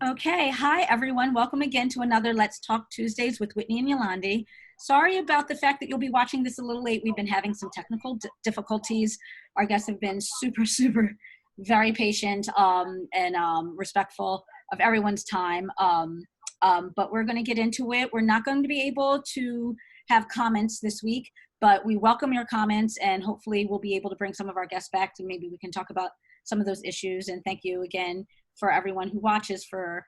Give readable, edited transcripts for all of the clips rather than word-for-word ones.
Okay, hi everyone. Welcome again to another Let's Talk Tuesdays with Whytni and Yolandi. Sorry about the fact that you'll be watching this a little late. We've been having some technical difficulties. Our guests have been super, very patient and respectful of everyone's time. But we're going to get into it. We're not going to be able to have comments this week, but we welcome your comments, and hopefully we'll be able to bring some of our guests back and maybe we can talk about some of those issues. And thank you again for everyone who watches for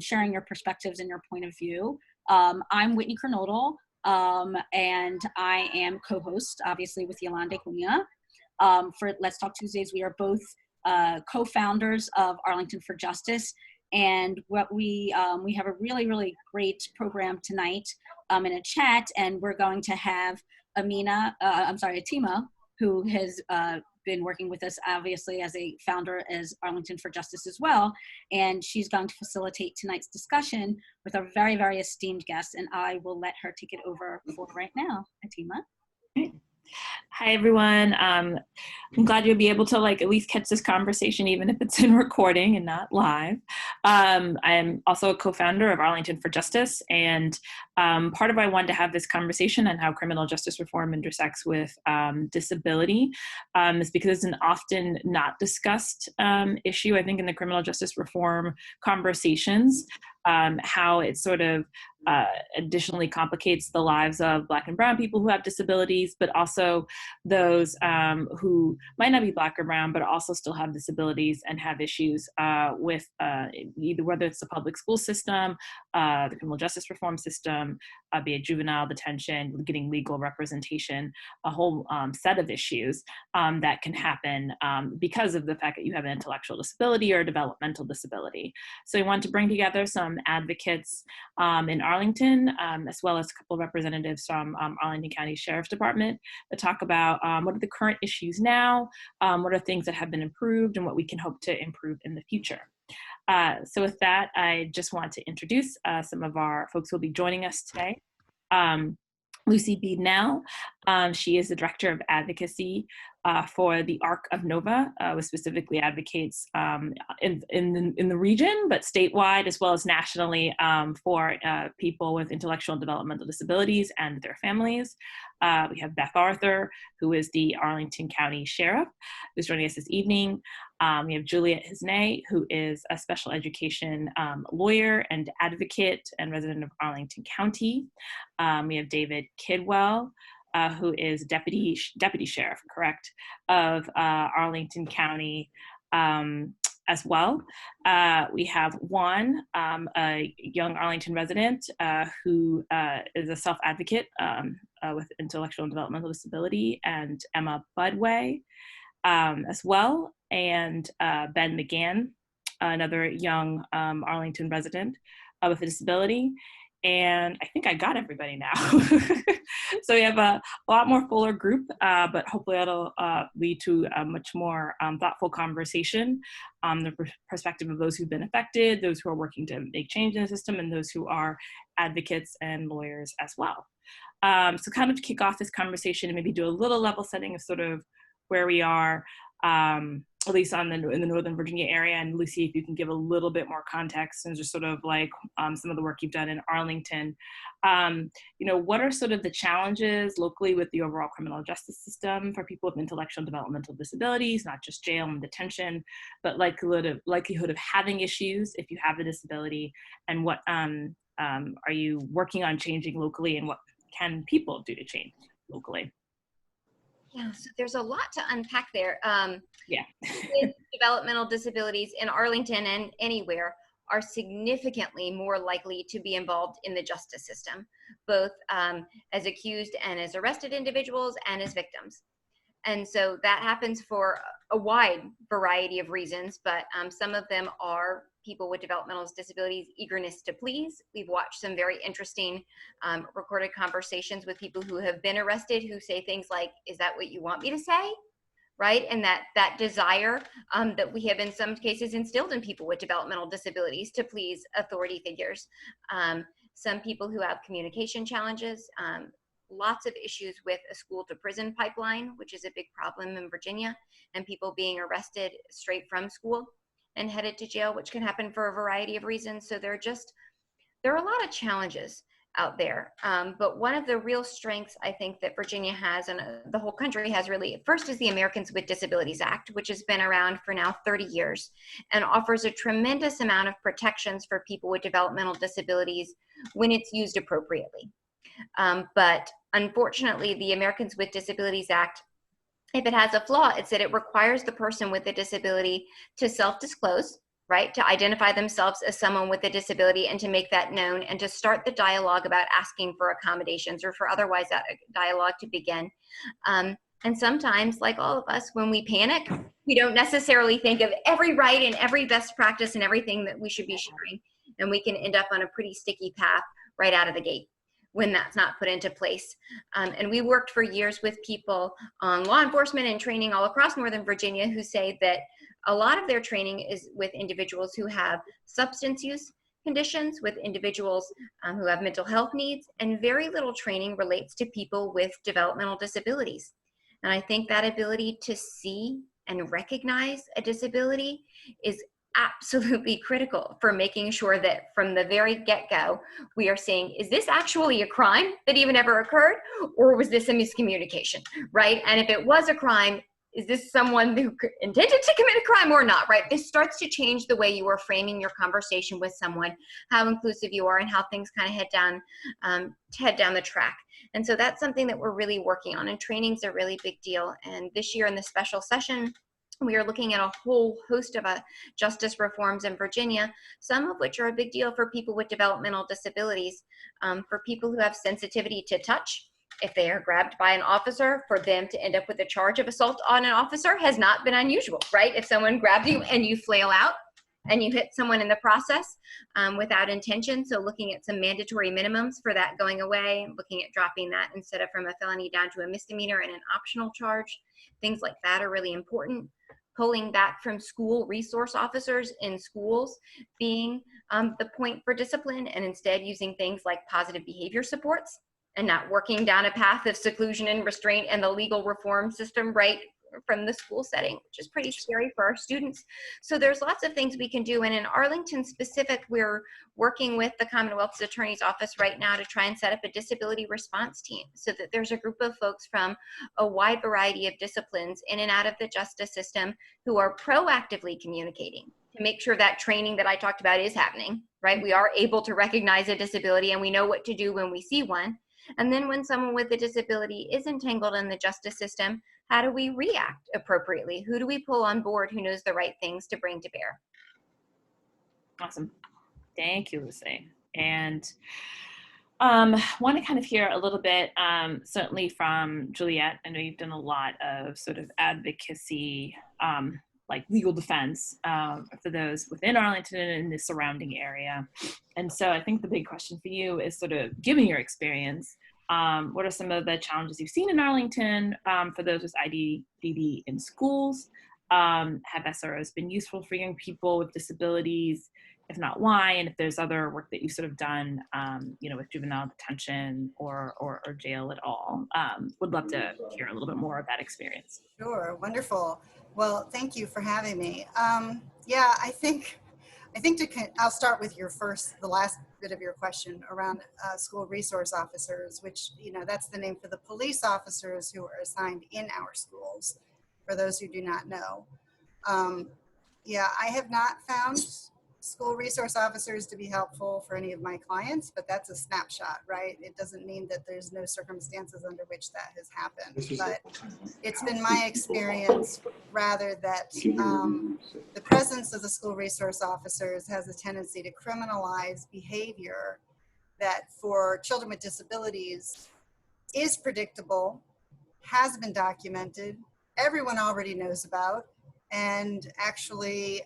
sharing your perspectives and your point of view. I'm Whytni Kernodle, and I am co-host, obviously, with Yolanda Cunha. For Let's Talk Tuesdays, we are both co-founders of Arlington for Justice, and what we have a really great program tonight in a chat, and we're going to have Atima, who has been working with us, obviously, as a founder as Arlington for Justice as well. And she's going to facilitate tonight's discussion with our very esteemed guest. And I will let her take it over for right now. Atima. Hi, everyone. I'm glad you'll be able to at least catch this conversation, even if it's in recording and not live. I'm also a co-founder of Arlington for Justice, and part of why I wanted to have this conversation on how criminal justice reform intersects with disability is because it's an often not discussed issue, I think, in the criminal justice reform conversations, how it sort of additionally complicates the lives of Black and Brown people who have disabilities, but also those who might not be Black or Brown, but also still have disabilities and have issues with either whether it's the public school system, the criminal justice reform system, be it juvenile detention, getting legal representation, a whole set of issues that can happen because of the fact that you have an intellectual disability or a developmental disability. So we want to bring together some advocates in Arlington, as well as a couple of representatives from Arlington County Sheriff's Department to talk about what are the current issues now, what are things that have been improved, and what we can hope to improve in the future. So with that, I just want to introduce some of our folks who will be joining us today. Lucy Beadnell, she is the Director of Advocacy for the Arc of Nova, which specifically advocates in the region, but statewide as well as nationally for people with intellectual and developmental disabilities and their families. We have Beth Arthur, who is the Arlington County Sheriff, who's joining us this evening. We have Juliet Hiznay, who is a special education lawyer and advocate and resident of Arlington County. We have David Kidwell, who is deputy sheriff, correct, of Arlington County as well. We have Juan, a young Arlington resident who is a self-advocate with intellectual and developmental disability, and Emma Budway as well, and Ben McGann, another young Arlington resident with a disability. And I think I got everybody now. So we have a lot more fuller group, but hopefully that'll lead to a much more thoughtful conversation, the perspective of those who've been affected, those who are working to make change in the system, and those who are advocates and lawyers as well. So kind of to kick off this conversation and maybe do a little level setting of sort of where we are, at least in the Northern Virginia area, and Lucy, if you can give a little bit more context and just sort of some of the work you've done in Arlington. What are sort of the challenges locally with the overall criminal justice system for people with intellectual and developmental disabilities, not just jail and detention, but likelihood of having issues if you have a disability, and what are you working on changing locally, and what can people do to change locally? Yeah, so there's a lot to unpack there. Yeah. Developmental disabilities in Arlington and anywhere are significantly more likely to be involved in the justice system, both as accused and as arrested individuals and as victims. And so that happens for a wide variety of reasons, but some of them are people with developmental disabilities' eagerness to please. We've watched some very interesting recorded conversations with people who have been arrested who say things like, "Is that what you want me to say?" Right? And that desire that we have in some cases instilled in people with developmental disabilities to please authority figures. Some people who have communication challenges, lots of issues with a school to prison pipeline, which is a big problem in Virginia, and people being arrested straight from school and headed to jail, which can happen for a variety of reasons. So there are a lot of challenges out there. But one of the real strengths I think that Virginia has, and the whole country has really, first is the Americans with Disabilities Act, which has been around for now 30 years and offers a tremendous amount of protections for people with developmental disabilities when it's used appropriately. But unfortunately, the Americans with Disabilities Act, if it has a flaw, it's that it requires the person with a disability to self-disclose, right? To identify themselves as someone with a disability and to make that known and to start the dialogue about asking for accommodations or for otherwise that dialogue to begin. And sometimes, like all of us, when we panic, we don't necessarily think of every right and every best practice and everything that we should be sharing. And we can end up on a pretty sticky path right out of the gate when that's not put into place. And we worked for years with people on law enforcement and training all across Northern Virginia who say that a lot of their training is with individuals who have substance use conditions, with individuals who have mental health needs, and very little training relates to people with developmental disabilities. And I think that ability to see and recognize a disability is absolutely critical for making sure that from the very get-go, we are saying, is this actually a crime that even ever occurred? Or was this a miscommunication, right? And if it was a crime, is this someone who intended to commit a crime or not, right? This starts to change the way you are framing your conversation with someone, how inclusive you are, and how things kind of head down the track. And so that's something that we're really working on, and training's a really big deal. And this year in the special session, we are looking at a whole host of justice reforms in Virginia, some of which are a big deal for people with developmental disabilities, for people who have sensitivity to touch. If they are grabbed by an officer, for them to end up with a charge of assault on an officer has not been unusual, right? If someone grabs you and you flail out and you hit someone in the process without intention. So looking at some mandatory minimums for that going away, looking at dropping that instead of from a felony down to a misdemeanor and an optional charge. Things like that are really important. Pulling back from school resource officers in schools being the point for discipline, and instead using things like positive behavior supports and not working down a path of seclusion and restraint and the legal reform system right from the school setting, which is pretty scary for our students. So there's lots of things we can do. And in Arlington specific, we're working with the Commonwealth's Attorney's Office right now to try and set up a disability response team so that there's a group of folks from a wide variety of disciplines in and out of the justice system who are proactively communicating to make sure that training that I talked about is happening, right? We are able to recognize a disability and we know what to do when we see one. And then when someone with a disability is entangled in the justice system, how do we react appropriately? Who do we pull on board who knows the right things to bring to bear? Awesome. Thank you, Lucy. And want to kind of hear a little bit, certainly from Juliet. I know you've done a lot of sort of advocacy, like legal defense for those within Arlington and the surrounding area. And so I think the big question for you is sort of, given your experience, what are some of the challenges you've seen in Arlington for those with IDD in schools? Have SROs been useful for young people with disabilities? If not, why? And if there's other work that you've sort of done, with juvenile detention or jail at all, would love to hear a little bit more of that experience. Sure, wonderful. Well, thank you for having me. Yeah, I think I'll start with the last bit of your question around school resource officers, which, that's the name for the police officers who are assigned in our schools, for those who do not know. Yeah, I have not found school resource officers to be helpful for any of my clients, but that's a snapshot, right? It doesn't mean that there's no circumstances under which that has happened, but it's been my experience rather that the presence of the school resource officers has a tendency to criminalize behavior that for children with disabilities is predictable, has been documented, everyone already knows about, and actually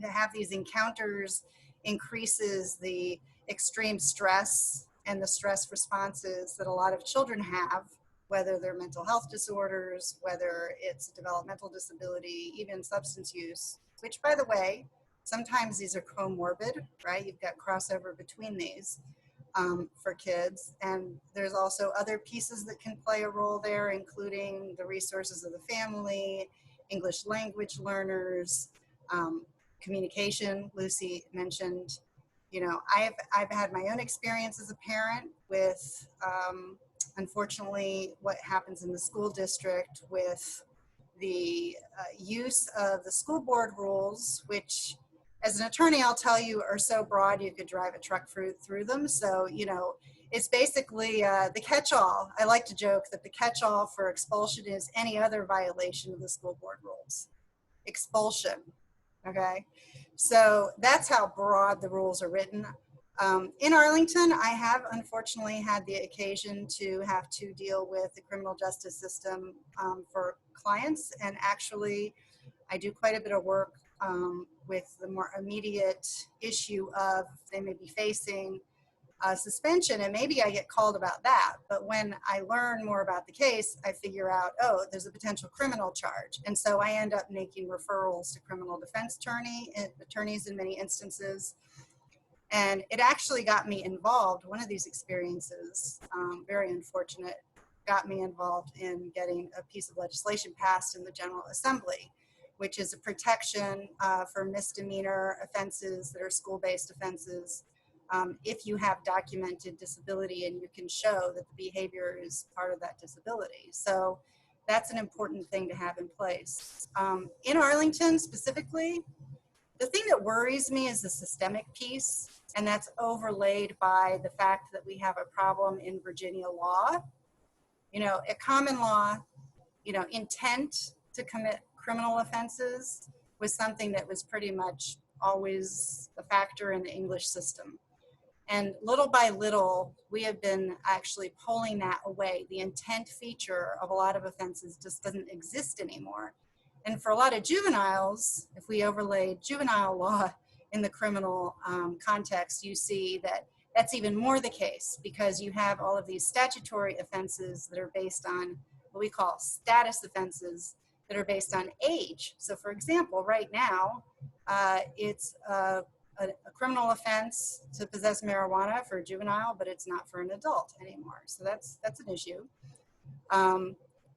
to have these encounters increases the extreme stress and the stress responses that a lot of children have, whether they're mental health disorders, whether it's a developmental disability, even substance use, which, by the way, sometimes these are comorbid, right? You've got crossover between these for kids. And there's also other pieces that can play a role there, including the resources of the family, English language learners, communication. Lucy mentioned, you know, I've had my own experience as a parent with, unfortunately, what happens in the school district with the use of the school board rules, which as an attorney, I'll tell you, are so broad you could drive a truck through them. So, you know, it's basically the catch-all. I like to joke that the catch-all for expulsion is any other violation of the school board rules. Expulsion, okay? So that's how broad the rules are written. In Arlington, I have unfortunately had the occasion to have to deal with the criminal justice system for clients, and actually I do quite a bit of work with the more immediate issue of they may be facing suspension, and maybe I get called about that. But when I learn more about the case, I figure out, oh, there's a potential criminal charge. And so I end up making referrals to criminal defense attorneys in many instances. And it actually got me involved. One of these experiences, very unfortunate, got me involved in getting a piece of legislation passed in the General Assembly, which is a protection for misdemeanor offenses that are school-based offenses. If you have documented disability and you can show that the behavior is part of that disability. So that's an important thing to have in place. In Arlington specifically, the thing that worries me is the systemic piece, and that's overlaid by the fact that we have a problem in Virginia law. You know, at common law, you know, intent to commit criminal offenses was something that was pretty much always a factor in the English system. And little by little, we have been actually pulling that away. The intent feature of a lot of offenses just doesn't exist anymore. And for a lot of juveniles, if we overlay juvenile law in the criminal context, you see that that's even more the case, because you have all of these statutory offenses that are based on what we call status offenses that are based on age. So for example, right now, it's a criminal offense to possess marijuana for a juvenile, but it's not for an adult anymore. So that's an issue.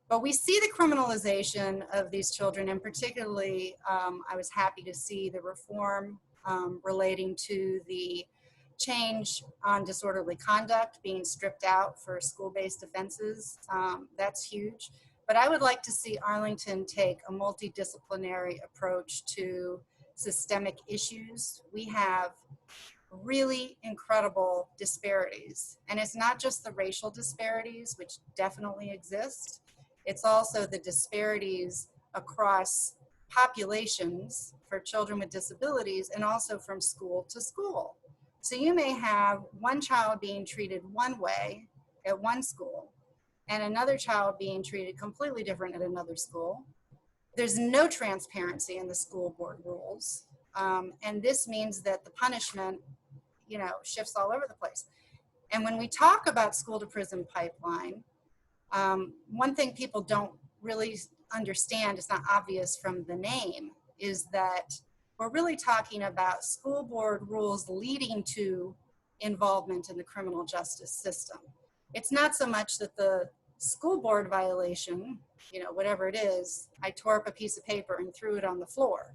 But we see the criminalization of these children, and particularly I was happy to see the reform relating to the change on disorderly conduct being stripped out for school-based offenses. That's huge. But I would like to see Arlington take a multidisciplinary approach to systemic issues. We have really incredible disparities. And it's not just the racial disparities, which definitely exist. It's also the disparities across populations for children with disabilities, and also from school to school. So you may have one child being treated one way at one school and another child being treated completely different at another school. There's no transparency in the school board rules. And this means that the punishment, you know, shifts all over the place. And when we talk about school to prison pipeline, one thing people don't really understand, it's not obvious from the name, is that we're really talking about school board rules leading to involvement in the criminal justice system. It's not so much that the school board violation, you know, whatever it is, I tore up a piece of paper and threw it on the floor,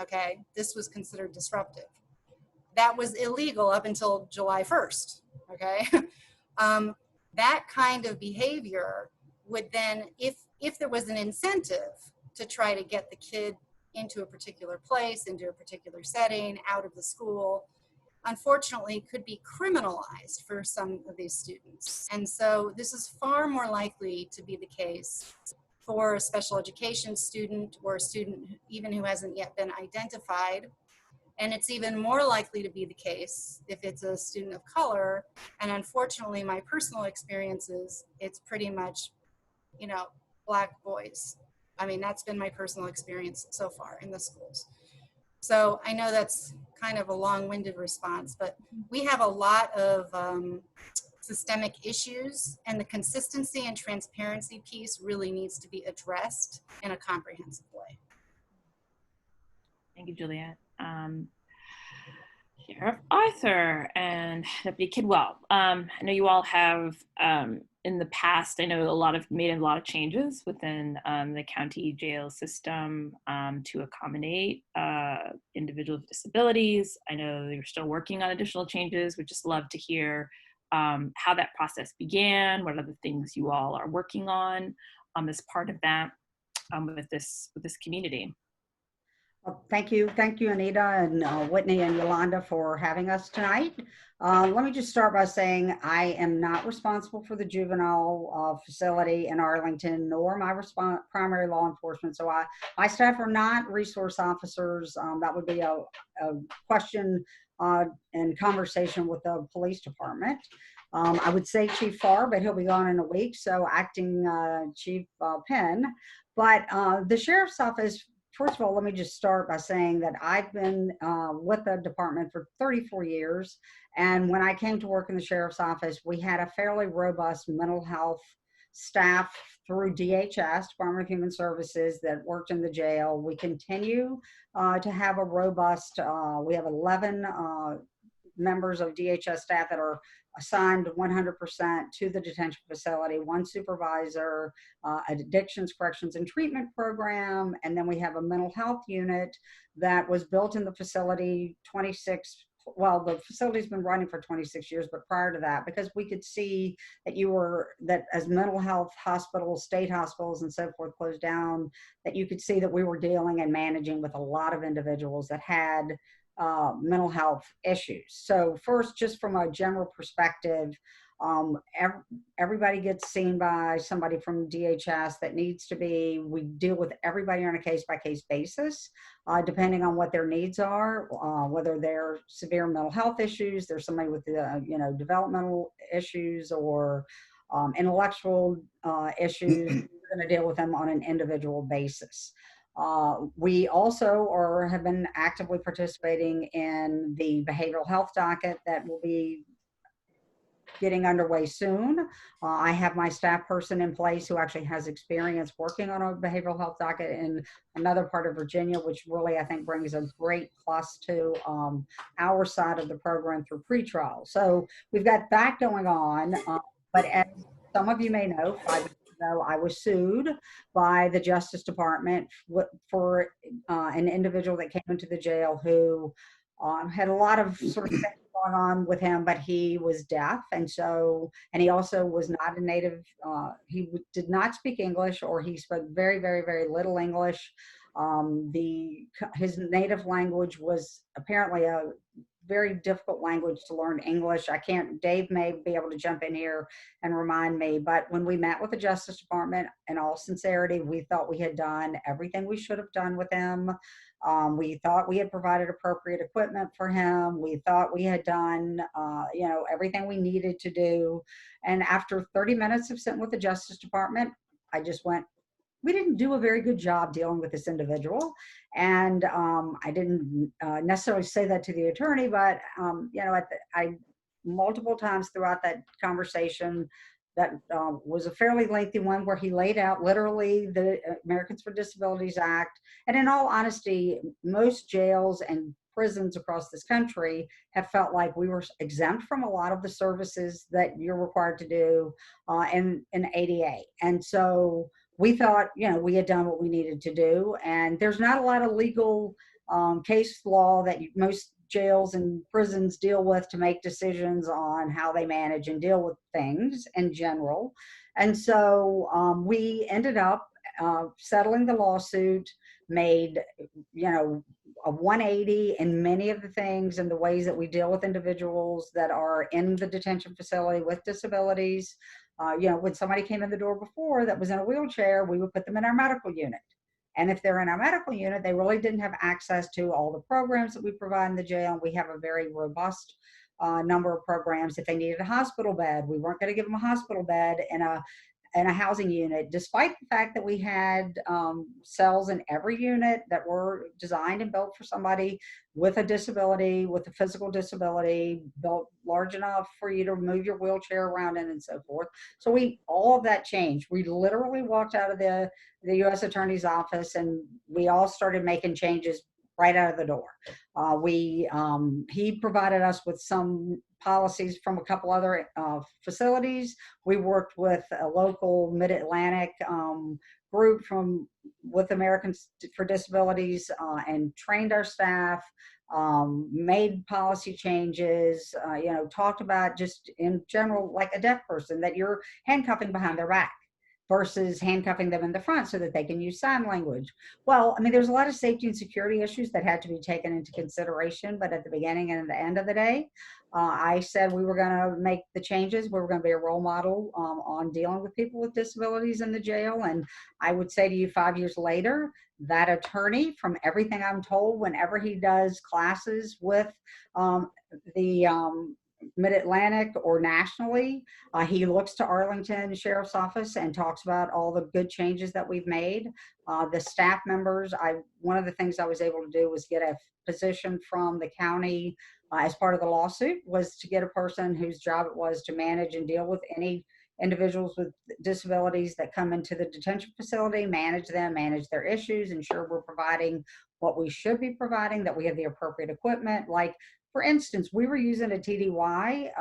okay? This was considered disruptive. That was illegal up until July 1st, okay? That kind of behavior would then, if there was an incentive to try to get the kid into a particular place, into a particular setting, out of the school, unfortunately could be criminalized for some of these students. And so this is far more likely to be the case for a special education student, or a student even who hasn't yet been identified. And it's even more likely to be the case if it's a student of color. And unfortunately, my personal experiences, it's pretty much, you know, Black boys. I mean, that's been my personal experience so far in the schools. So I know that's kind of a long-winded response, but we have a lot of systemic issues, and the consistency and transparency piece really needs to be addressed in a comprehensive way. Thank you, Juliet. Sheriff Arthur and Deputy Kidwell. I know you all have in the past, I know made a lot of changes within the county jail system to accommodate individuals with disabilities. I know you're still working on additional changes. We'd just love to hear how that process began, what are the things you all are working on as part of that with this community. Well, thank you, Anita and Whytni and Yolanda for having us tonight. Let me just start by saying I am not responsible for the juvenile facility in Arlington, nor my primary law enforcement. So my staff are not resource officers. That would be a question and conversation with the police department. I would say Chief Farr, but he'll be gone in a week. So acting Chief Penn. But the sheriff's office, first of all, let me just start by saying that I've been with the department for 34 years. And when I came to work in the sheriff's office, we had a fairly robust mental health staff through DHS, Department of Human Services, that worked in the jail. We continue to have a robust, we have 11 members of DHS staff that are assigned 100% to the detention facility, one supervisor, addictions, corrections, and treatment program, and then we have a mental health unit that was built in the facility the facility's been running for 26 years, but prior to that, because we could see that as mental health hospitals, state hospitals, and so forth closed down, that you could see that we were dealing and managing with a lot of individuals that had mental health issues. So first, just from a general perspective, everybody gets seen by somebody from DHS that needs to be. We deal with everybody on a case-by-case basis, depending on what their needs are, whether they're severe mental health issues, there's somebody with developmental issues or intellectual issues. We're going to deal with them on an individual basis. We also have been actively participating in the behavioral health docket that will be getting underway soon. I have my staff person in place who actually has experience working on a behavioral health docket in another part of Virginia, which really I think brings a great plus to our side of the program through pretrial. So we've got that going on, but as some of you may know, 5 years ago, I was sued by the Justice Department for an individual that came into the jail who had a lot of sort of things going on with him, but he was deaf, and he also was not a native. He did not speak English, or he spoke very, very, very little English. His native language was apparently a very difficult language to learn, English. Dave may be able to jump in here and remind me, but when we met with the Justice Department, in all sincerity, we thought we had done everything we should have done with him. We thought we had provided appropriate equipment for him. We thought we had done, everything we needed to do. And after 30 minutes of sitting with the Justice Department, I just went, we didn't do a very good job dealing with this individual. And I didn't necessarily say that to the attorney, but, I multiple times throughout that conversation, that was a fairly lengthy one where he laid out literally the Americans with Disabilities Act. And in all honesty, most jails and prisons across this country have felt like we were exempt from a lot of the services that you're required to do in ADA. And so we thought, we had done what we needed to do. And there's not a lot of legal case law that most jails and prisons deal with to make decisions on how they manage and deal with things in general. And so we ended up settling the lawsuit, made, a 180 in many of the things and the ways that we deal with individuals that are in the detention facility with disabilities. When somebody came in the door before that was in a wheelchair, we would put them in our medical unit. And if they're in our medical unit, they really didn't have access to all the programs that we provide in the jail. We have a very robust number of programs. If they needed a hospital bed, we weren't going to give them a hospital bed in a housing unit, despite the fact that we had cells in every unit that were designed and built for somebody with a disability, with a physical disability, built large enough for you to move your wheelchair around in and so forth. So all of that changed. We literally walked out of the U.S. Attorney's office and we all started making changes right out of the door. He provided us with some policies from a couple other facilities. We worked with a local Mid-Atlantic group with Americans for Disabilities and trained our staff, made policy changes, talked about just in general, like a deaf person, that you're handcuffing behind their back versus handcuffing them in the front so that they can use sign language. Well, I mean, there's a lot of safety and security issues that had to be taken into consideration, but at the beginning and at the end of the day, I said we were going to make the changes. We were going to be a role model on dealing with people with disabilities in the jail. And I would say to you, 5 years later, that attorney, from everything I'm told, whenever he does classes with the Mid-Atlantic or nationally, he looks to Arlington Sheriff's Office and talks about all the good changes that we've made. The staff members, one of the things I was able to do was get a position from the county as part of the lawsuit, was to get a person whose job it was to manage and deal with any individuals with disabilities that come into the detention facility, manage them, manage their issues, ensure we're providing what we should be providing, that we have the appropriate equipment. Like, for instance, we were using a TDY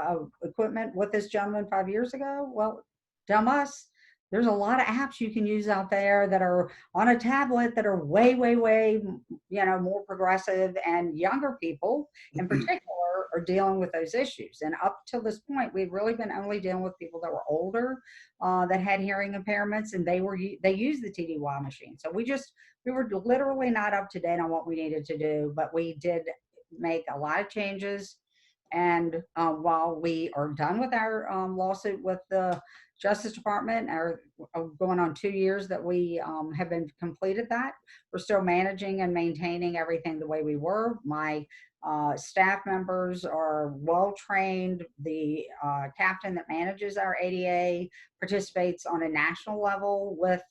equipment with this gentleman 5 years ago. Well, dumb us. There's a lot of apps you can use out there that are on a tablet that are way, way, way, more progressive, and younger people in particular are dealing with those issues. And up till this point, we've really been only dealing with people that were older, that had hearing impairments, and they used the TDY machine. So we were literally not up to date on what we needed to do, but we did make a lot of changes. And while we are done with our lawsuit with the Justice Department, going on 2 years that we have been completed that, we're still managing and maintaining everything the way we were. My staff members are well trained. The captain that manages our ADA participates on a national level with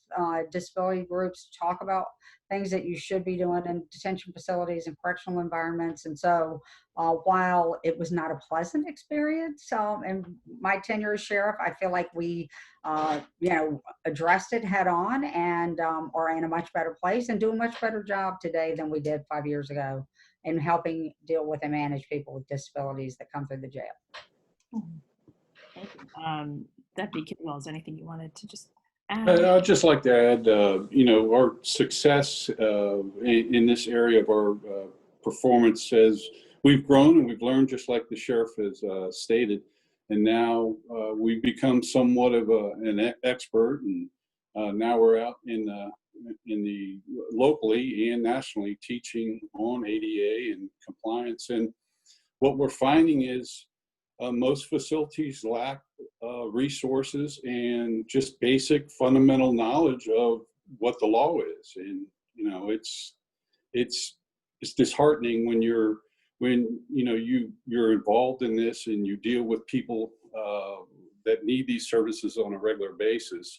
disability groups to talk about things that you should be doing in detention facilities and correctional environments. And so while it was not a pleasant experience in my tenure as sheriff, I feel like we addressed it head on and are in a much better place and do a much better job today than we did 5 years ago in helping deal with and manage people with disabilities that come through the jail. Thank you. Deputy Kidwell, is there anything you wanted to just add? I'd just like to add, our success in this area of our performance says we've grown and we've learned, just like the sheriff has stated, and now we've become somewhat of an expert, and now we're out in the locally and nationally teaching on ADA and compliance. And what we're finding is most facilities lack resources and just basic fundamental knowledge of what the law is. And it's disheartening when you're involved in this and you deal with people that need these services on a regular basis.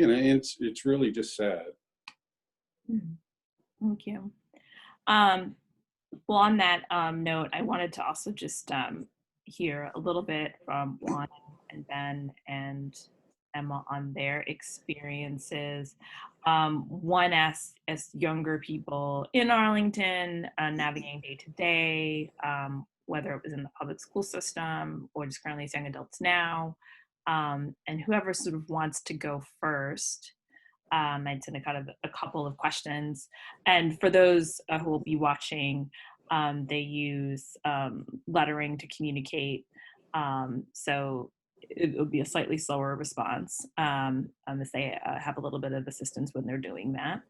It's really just sad. Thank you. Well, on that note, I wanted to also just hear a little bit from Juan and Ben and Emma on their experiences. One as younger people in Arlington, navigating day to day, whether it was in the public school system or just currently as young adults now, and whoever sort of wants to go first. I'd send a couple of questions. And for those who will be watching, they use lettering to communicate. So it will be a slightly slower response as they have a little bit of assistance when they're doing that.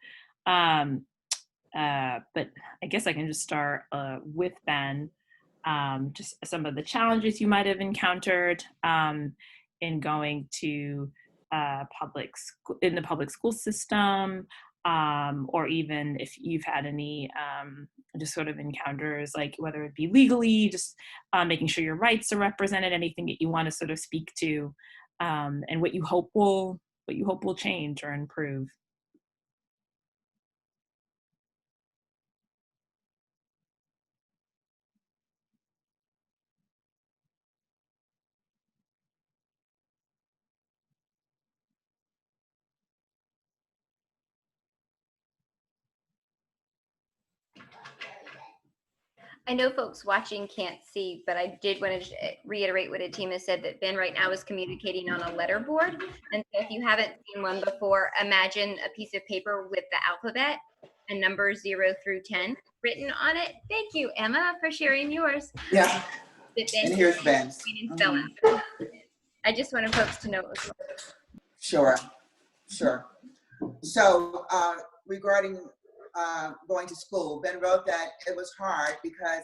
But I guess I can just start with Ben, just some of the challenges you might have encountered in going to in the public school system, or even if you've had any just sort of encounters, like whether it be legally, just making sure your rights are represented, anything that you want to sort of speak to, and what you hope will change or improve. I know folks watching can't see, but I did want to reiterate what Atima said, that Ben right now is communicating on a letter board. And so if you haven't seen one before, imagine a piece of paper with the alphabet and numbers 0 through 10 written on it. Thank you, Emma, for sharing yours. Yeah. And here's Ben's. I just wanted folks to know it was. Sure. So regarding going to school, Ben wrote that it was hard because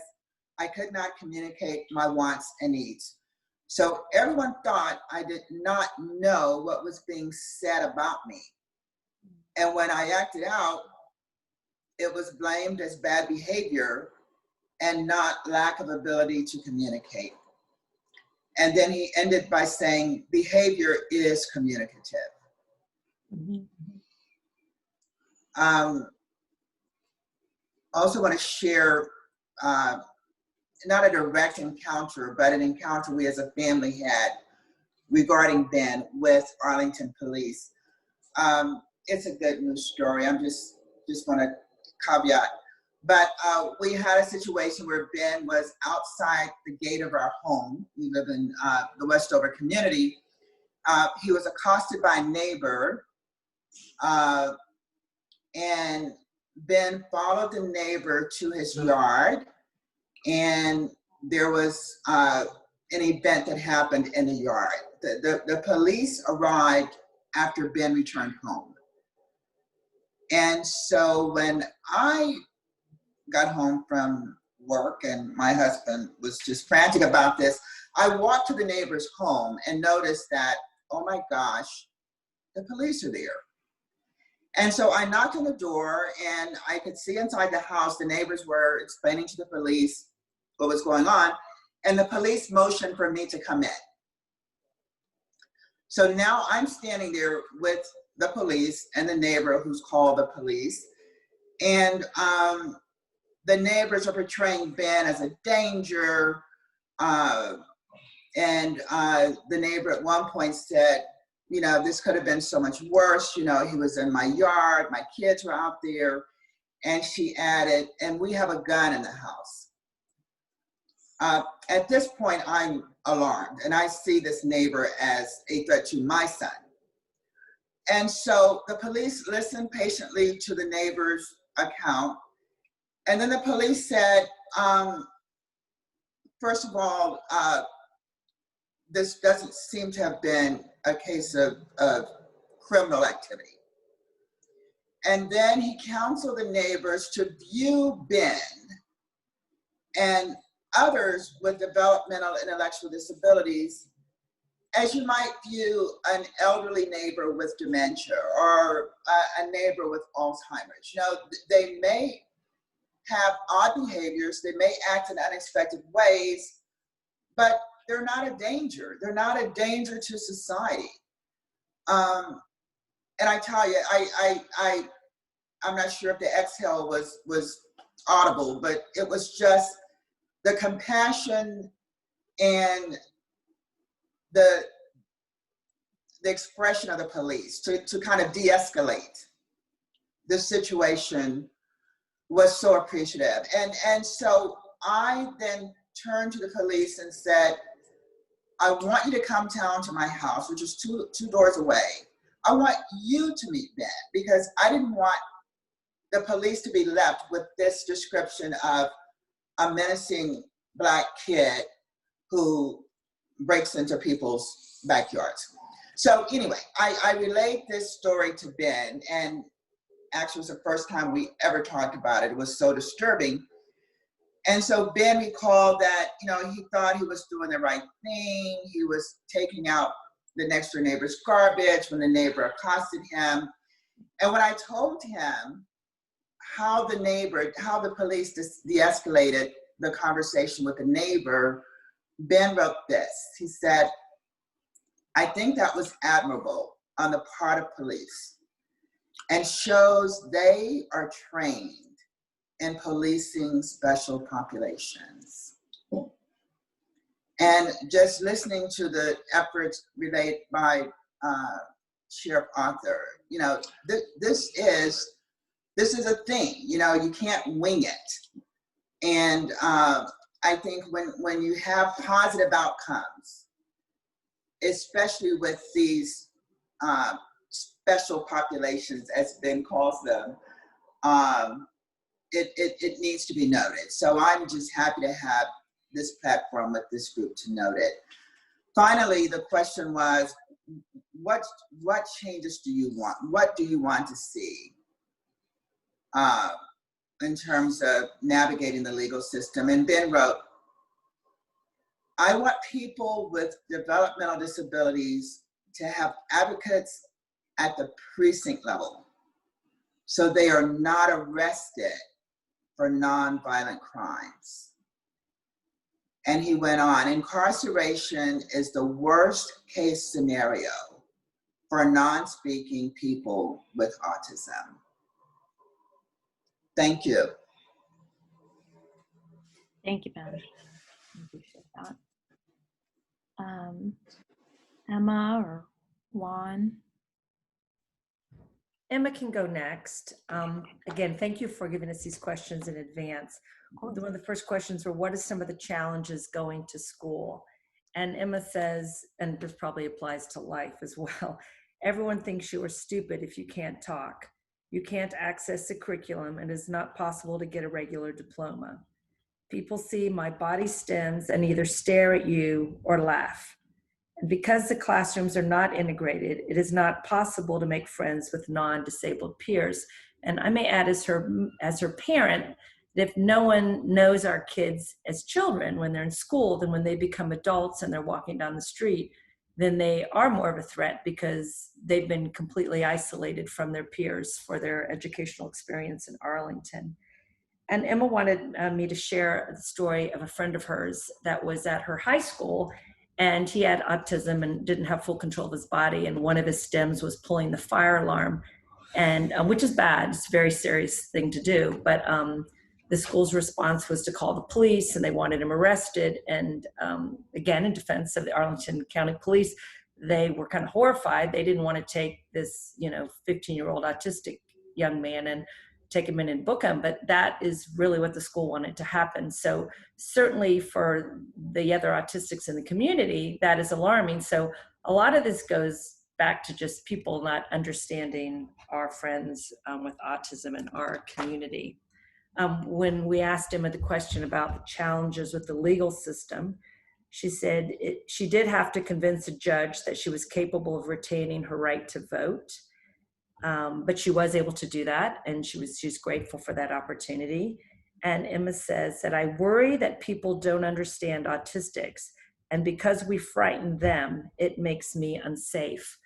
I could not communicate my wants and needs. So everyone thought I did not know what was being said about me. And when I acted out, it was blamed as bad behavior and not lack of ability to communicate. And then he ended by saying, behavior is communicative. Also want to share, not a direct encounter, but an encounter we as a family had regarding Ben with Arlington Police. It's a good news story. I'm just want to caveat. But we had a situation where Ben was outside the gate of our home. We live in the Westover community. He was accosted by a neighbor, and Ben followed the neighbor to his yard, and there was an event that happened in the yard. The police arrived after Ben returned home. And so when I got home from work and my husband was just frantic about this, I walked to the neighbor's home and noticed that, oh my gosh, the police are there. And so I knocked on the door and I could see inside the house, the neighbors were explaining to the police what was going on, and the police motioned for me to come in. So now I'm standing there with the police and the neighbor who's called the police, and the neighbors are portraying Ben as a danger, and the neighbor at one point said, you know, this could have been so much worse. You know, he was in my yard, my kids were out there. And she added, and we have a gun in the house. At this point, I'm alarmed, and I see this neighbor as a threat to my son. And so the police listened patiently to the neighbor's account. And then the police said, first of all, this doesn't seem to have been a case of criminal activity. And then he counseled the neighbors to view Ben and others with developmental intellectual disabilities as you might view an elderly neighbor with dementia or a neighbor with Alzheimer's. You know, they may have odd behaviors, they may act in unexpected ways, but they're not a danger. They're not a danger to society. And I tell you, I'm not sure if the exhale was audible, but it was just the compassion and the expression of the police to kind of de-escalate the situation was so appreciative. And so I then turned to the police and said, I want you to come down to my house, which is two doors away. I want you to meet Ben, because I didn't want the police to be left with this description of a menacing Black kid who breaks into people's backyards. So anyway, I relayed this story to Ben, and actually it was the first time we ever talked about it. It was so disturbing. And so Ben recalled that, you know, he thought he was doing the right thing. He was taking out the next door neighbor's garbage when the neighbor accosted him. And when I told him how the police de-escalated the conversation with the neighbor, Ben wrote this. He said, I think that was admirable on the part of police and shows they are trained in policing special populations. And just listening to the efforts relayed by Sheriff Arthur, you know, this is a thing, you know, you can't wing it. And I think when you have positive outcomes, especially with these special populations, as Ben calls them, it needs to be noted. So I'm just happy to have this platform with this group to note it. Finally, the question was, what changes do you want? What do you want to see in terms of navigating the legal system? And Ben wrote, I want people with developmental disabilities to have advocates at the precinct level, so they are not arrested for nonviolent crimes. And he went on, incarceration is the worst case scenario for non-speaking people with autism. Thank you. Thank you, Ben. I appreciate that. Emma or Juan? Emma can go next. Again, thank you for giving us these questions in advance. One of the first questions were, what are some of the challenges going to school? And Emma says, and this probably applies to life as well, everyone thinks you are stupid if you can't talk. You can't access the curriculum, and it's not possible to get a regular diploma. People see my body stems and either stare at you or laugh. And because the classrooms are not integrated, it is not possible to make friends with non-disabled peers. And I may add, as her parent, that if no one knows our kids as children when they're in school, then when they become adults and they're walking down the street, then they are more of a threat because they've been completely isolated from their peers for their educational experience in Arlington. And Emma wanted me to share the story of a friend of hers that was at her high school, and he had autism and didn't have full control of his body, and one of his stems was pulling the fire alarm, and which is bad. It's a very serious thing to do, but the school's response was to call the police, and they wanted him arrested. And again, in defense of the Arlington County Police, they were kind of horrified. They didn't want to take this, 15-year-old autistic young man and take him in and book him, but that is really what the school wanted to happen. So certainly for the other autistics in the community, that is alarming. So a lot of this goes back to just people not understanding our friends with autism in our community. When we asked Emma the question about the challenges with the legal system, she said she did have to convince a judge that she was capable of retaining her right to vote. But she was able to do that, and she's grateful for that opportunity. And Emma says that I worry that people don't understand autistics, and because we frighten them, it makes me unsafe.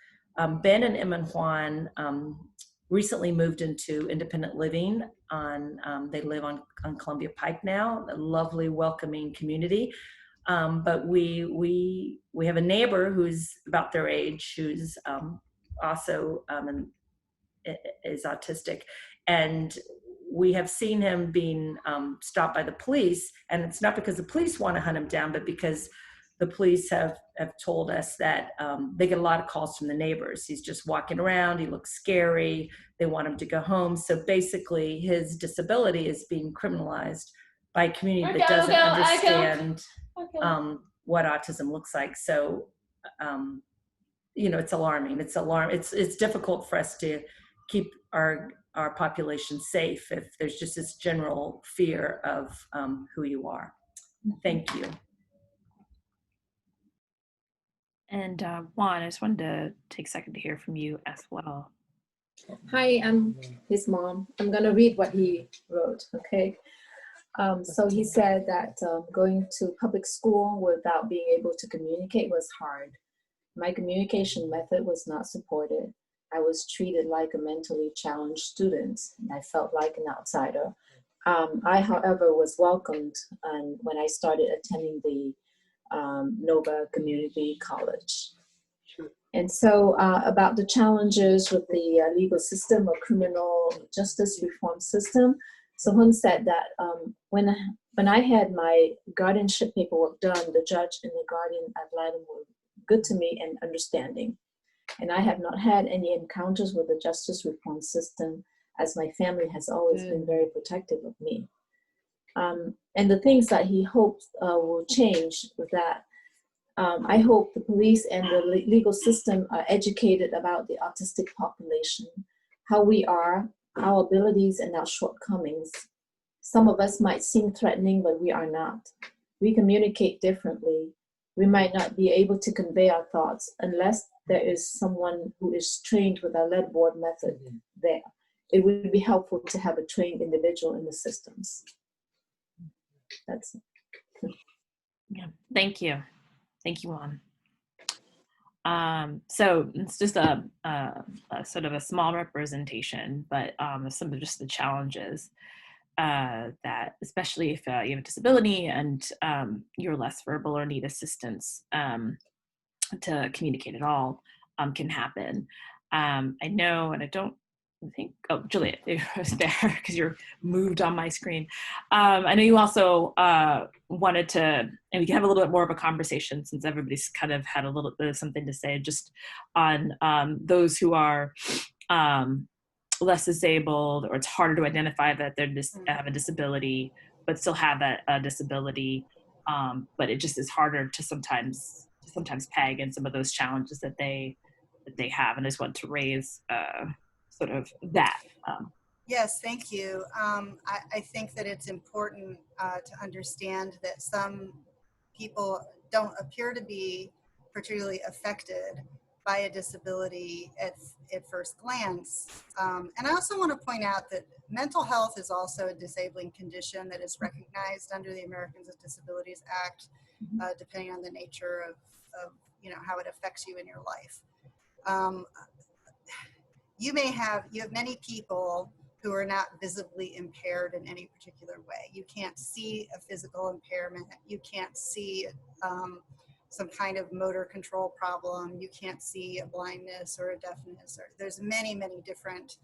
Ben and Emma and Juan recently moved into independent living they live on Columbia Pike now, a lovely, welcoming community. But we have a neighbor who's about their age, who's also is autistic, and we have seen him being stopped by the police, and it's not because the police want to hunt him down, but because the police have told us that they get a lot of calls from the neighbors. He's just walking around, he looks scary, they want him to go home. So basically his disability is being criminalized by a community that doesn't understand what autism looks like. So it's alarming. It's difficult for us to keep our population safe if there's just this general fear of who you are. Thank you. And Juan, I just wanted to take a second to hear from you as well. Hi, I'm his mom. I'm gonna read what he wrote, okay? So he said that going to public school without being able to communicate was hard. My communication method was not supported. I was treated like a mentally challenged student, and I felt like an outsider. I, however, was welcomed when I started attending the Nova Community College. And so about the challenges with the legal system or criminal justice reform system, someone said that when I had my guardianship paperwork done, the judge and the guardian ad litem were good to me and understanding. And I have not had any encounters with the justice reform system, as my family has always been very protective of me. And the things that he hopes will change with that. I hope the police and the legal system are educated about the autistic population, how we are, our abilities and our shortcomings. Some of us might seem threatening, but we are not. We communicate differently. We might not be able to convey our thoughts unless there is someone who is trained with our lead board method there. It would be helpful to have a trained individual in the systems. That's it. Yeah, thank you. Thank you, Juan. So it's just a sort of a small representation, but some of just the challenges that, especially if you have a disability and you're less verbal or need assistance to communicate at all, can happen. I know, and I don't think, oh, Juliet, it was there because you're moved on my screen. I know you also wanted to, and we can have a little bit more of a conversation since everybody's kind of had a little bit of something to say just on those who are less disabled, or it's harder to identify that they have a disability, but still have that disability. But it just is harder to sometimes peg in some of those challenges that they have. And I just want to raise sort of that. Yes, thank you. I think that it's important to understand that some people don't appear to be particularly affected by a disability at first glance. And I also want to point out that mental health is also a disabling condition that is recognized under the Americans with Disabilities Act, depending on the nature of how it affects you in your life. You have many people who are not visibly impaired in any particular way. You can't see a physical impairment. You can't see some kind of motor control problem. You can't see a blindness or a deafness. There's many, many different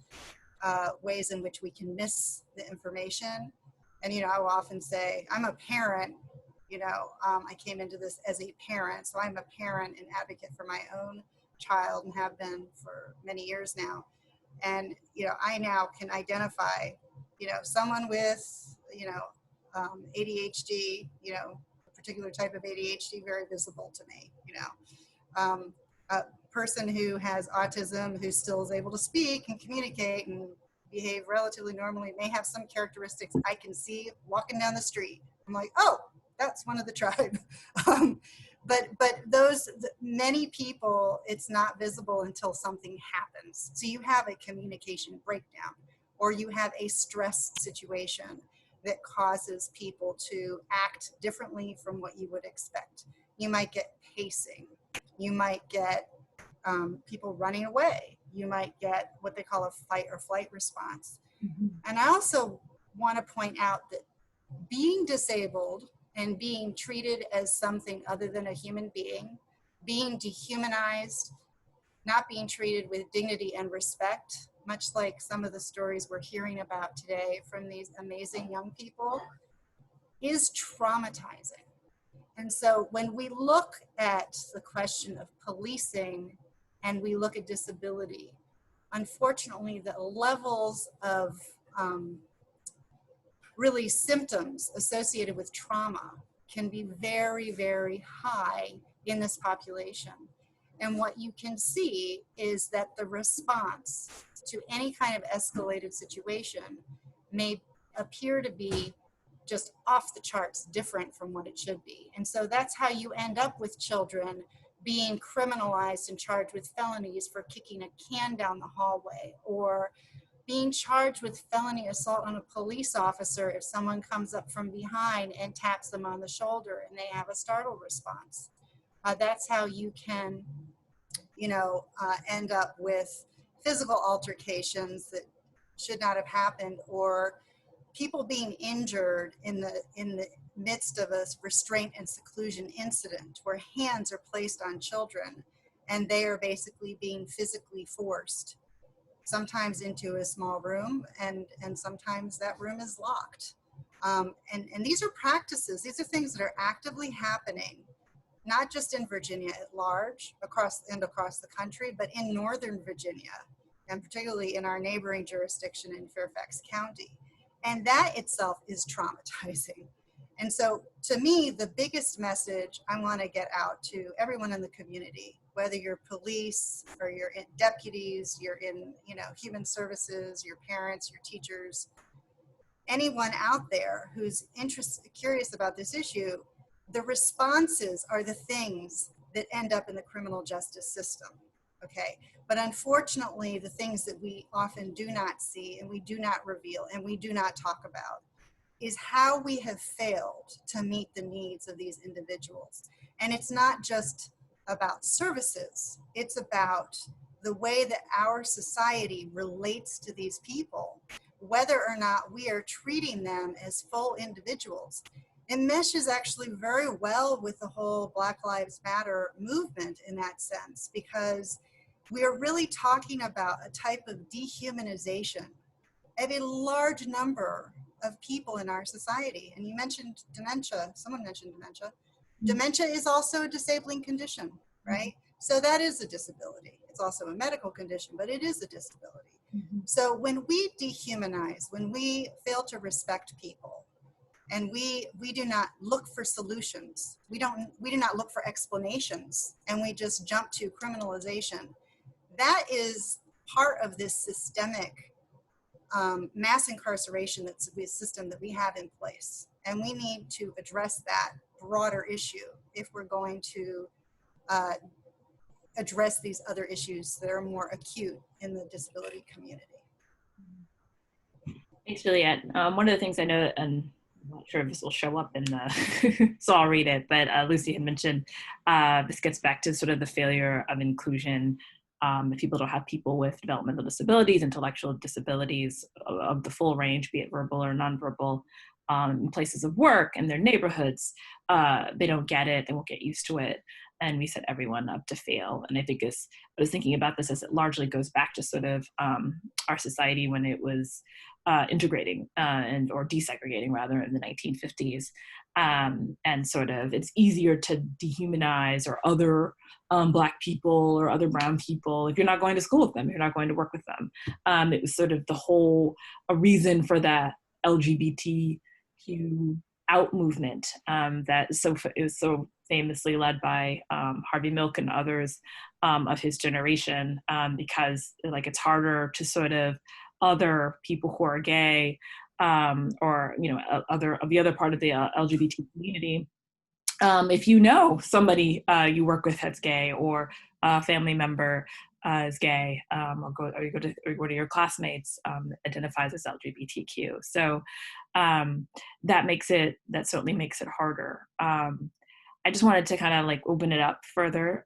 ways in which we can miss the information. And, I will often say, I'm a parent, I came into this as a parent. So I'm a parent and advocate for my own child and have been for many years now. And, I now can identify, someone with, ADHD, a particular type of ADHD, very visible to me, a person who has autism, who still is able to speak and communicate and behave relatively normally, may have some characteristics I can see walking down the street. I'm like, oh, that's one of the tribe. But those many people, it's not visible until something happens. So you have a communication breakdown, or you have a stress situation that causes people to act differently from what you would expect. You might get pacing. You might get people running away. You might get what they call a fight or flight response. And I also want to point out that being disabled and being treated as something other than a human being, being dehumanized, not being treated with dignity and respect, much like some of the stories we're hearing about today from these amazing young people, is traumatizing. And so when we look at the question of policing and we look at disability, unfortunately, the levels of really symptoms associated with trauma can be very, very high in this population. And what you can see is that the response to any kind of escalated situation may appear to be just off the charts different from what it should be. And so that's how you end up with children being criminalized and charged with felonies for kicking a can down the hallway, or being charged with felony assault on a police officer if someone comes up from behind and taps them on the shoulder and they have a startle response. That's how you can, end up with physical altercations that should not have happened, or people being injured in the midst of a restraint and seclusion incident where hands are placed on children and they are basically being physically forced, sometimes into a small room, and sometimes that room is locked. And these are practices, these are things that are actively happening, not just in Virginia at large, across the country, but in Northern Virginia, and particularly in our neighboring jurisdiction in Fairfax County. And that itself is traumatizing. And so to me, the biggest message I want to get out to everyone in the community, whether you're police or you're in deputies, you're in, you know, human services, your parents, your teachers, anyone out there who's curious about this issue, the responses are the things that end up in the criminal justice system, okay? But unfortunately, the things that we often do not see and we do not reveal and we do not talk about is how we have failed to meet the needs of these individuals. And it's not just about services, it's about the way that our society relates to these people, whether or not we are treating them as full individuals. It meshes actually very well with the whole Black Lives Matter movement in that sense, because we are really talking about a type of dehumanization of a large number of people in our society. And you mentioned dementia, someone mentioned dementia. Dementia is also a disabling condition, right? So that is a disability. It's also a medical condition, but it is a disability. So when we dehumanize, when we fail to respect people, and we do not look for solutions, we do not look for explanations, and we just jump to criminalization, that is part of this systemic mass incarceration that's the system that we have in place. And we need to address that broader issue if we're going to address these other issues that are more acute in the disability community. Thanks, Juliet. One of the things I know, and I'm not sure if this will show up in the, so I'll read it, but Lucy had mentioned, this gets back to sort of the failure of inclusion. If people don't have people with developmental disabilities, intellectual disabilities of the full range, be it verbal or nonverbal, in places of work, in their neighborhoods, they don't get it, they won't get used to it, and we set everyone up to fail. And I think I was thinking about this as it largely goes back to sort of our society when it was integrating or desegregating rather in the 1950s. And sort of it's easier to dehumanize or other Black people or other brown people if you're not going to school with them, you're not going to work with them. It was sort of a reason for that LGBTQ out movement that it was so famously led by Harvey Milk and others of his generation, because like it's harder to sort of other people who are gay or you know the other part of the LGBT community. If you know somebody you work with that's gay, or a family member is gay, or you go to your classmates identifies as LGBTQ. So that certainly makes it harder. I just wanted to kind of like open it up further,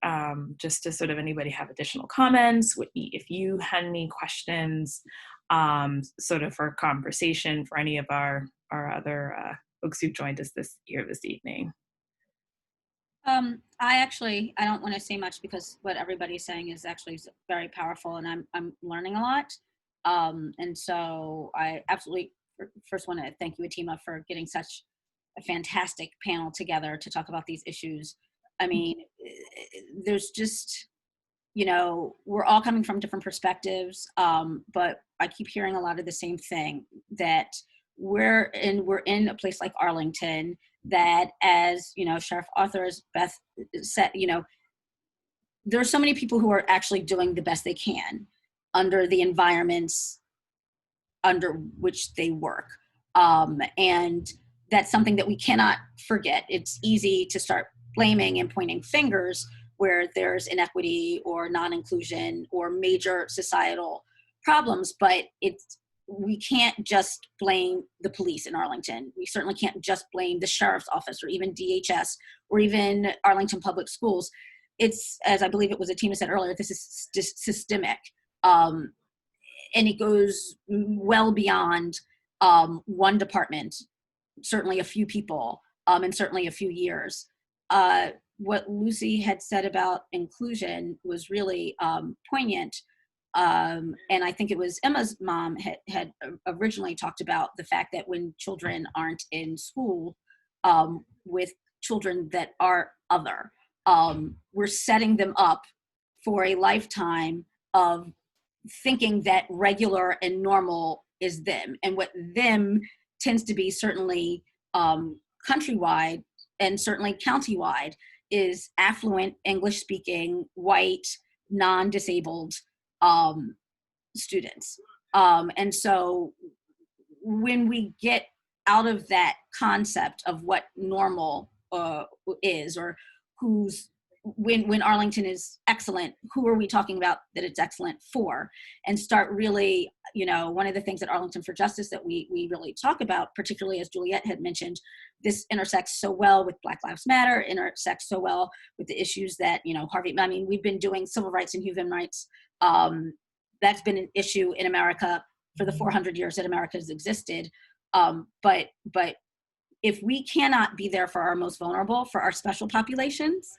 just to sort of anybody have additional comments. Whytni, if you had any questions, sort of for conversation for any of our other folks who joined us this evening. I don't want to say much because what everybody's saying is actually very powerful, and I'm learning a lot. And so I absolutely first want to thank you, Atima, for getting such a fantastic panel together to talk about these issues. I mean, there's just, you know, we're all coming from different perspectives, but I keep hearing a lot of the same thing, that we're in a place like Arlington that, as you know, Sheriff Arthur, as Beth said, you know, there are so many people who are actually doing the best they can under the environments under which they work. And that's something that we cannot forget. It's easy to start blaming and pointing fingers where there's inequity or non-inclusion or major societal problems, but we can't just blame the police in Arlington. We certainly can't just blame the sheriff's office or even DHS or even Arlington Public Schools. It's, as I believe it was Atima said earlier, this is systemic. And it goes well beyond one department, certainly a few people, and certainly a few years. What Lucy had said about inclusion was really poignant. And I think it was Emma's mom had originally talked about the fact that when children aren't in school with children that are other, we're setting them up for a lifetime of thinking that regular and normal is them. And what them tends to be certainly countrywide and certainly countywide is affluent, English-speaking, white, non-disabled students. And so when we get out of that concept of what normal is, or when Arlington is excellent, who are we talking about that it's excellent for? And start really, one of the things at Arlington for Justice that we really talk about, particularly as Juliet had mentioned, this intersects so well with Black Lives Matter, intersects so well with the issues that, Harvey, we've been doing civil rights and human rights. That's been an issue in America for the 400 years that America has existed. But if we cannot be there for our most vulnerable, for our special populations,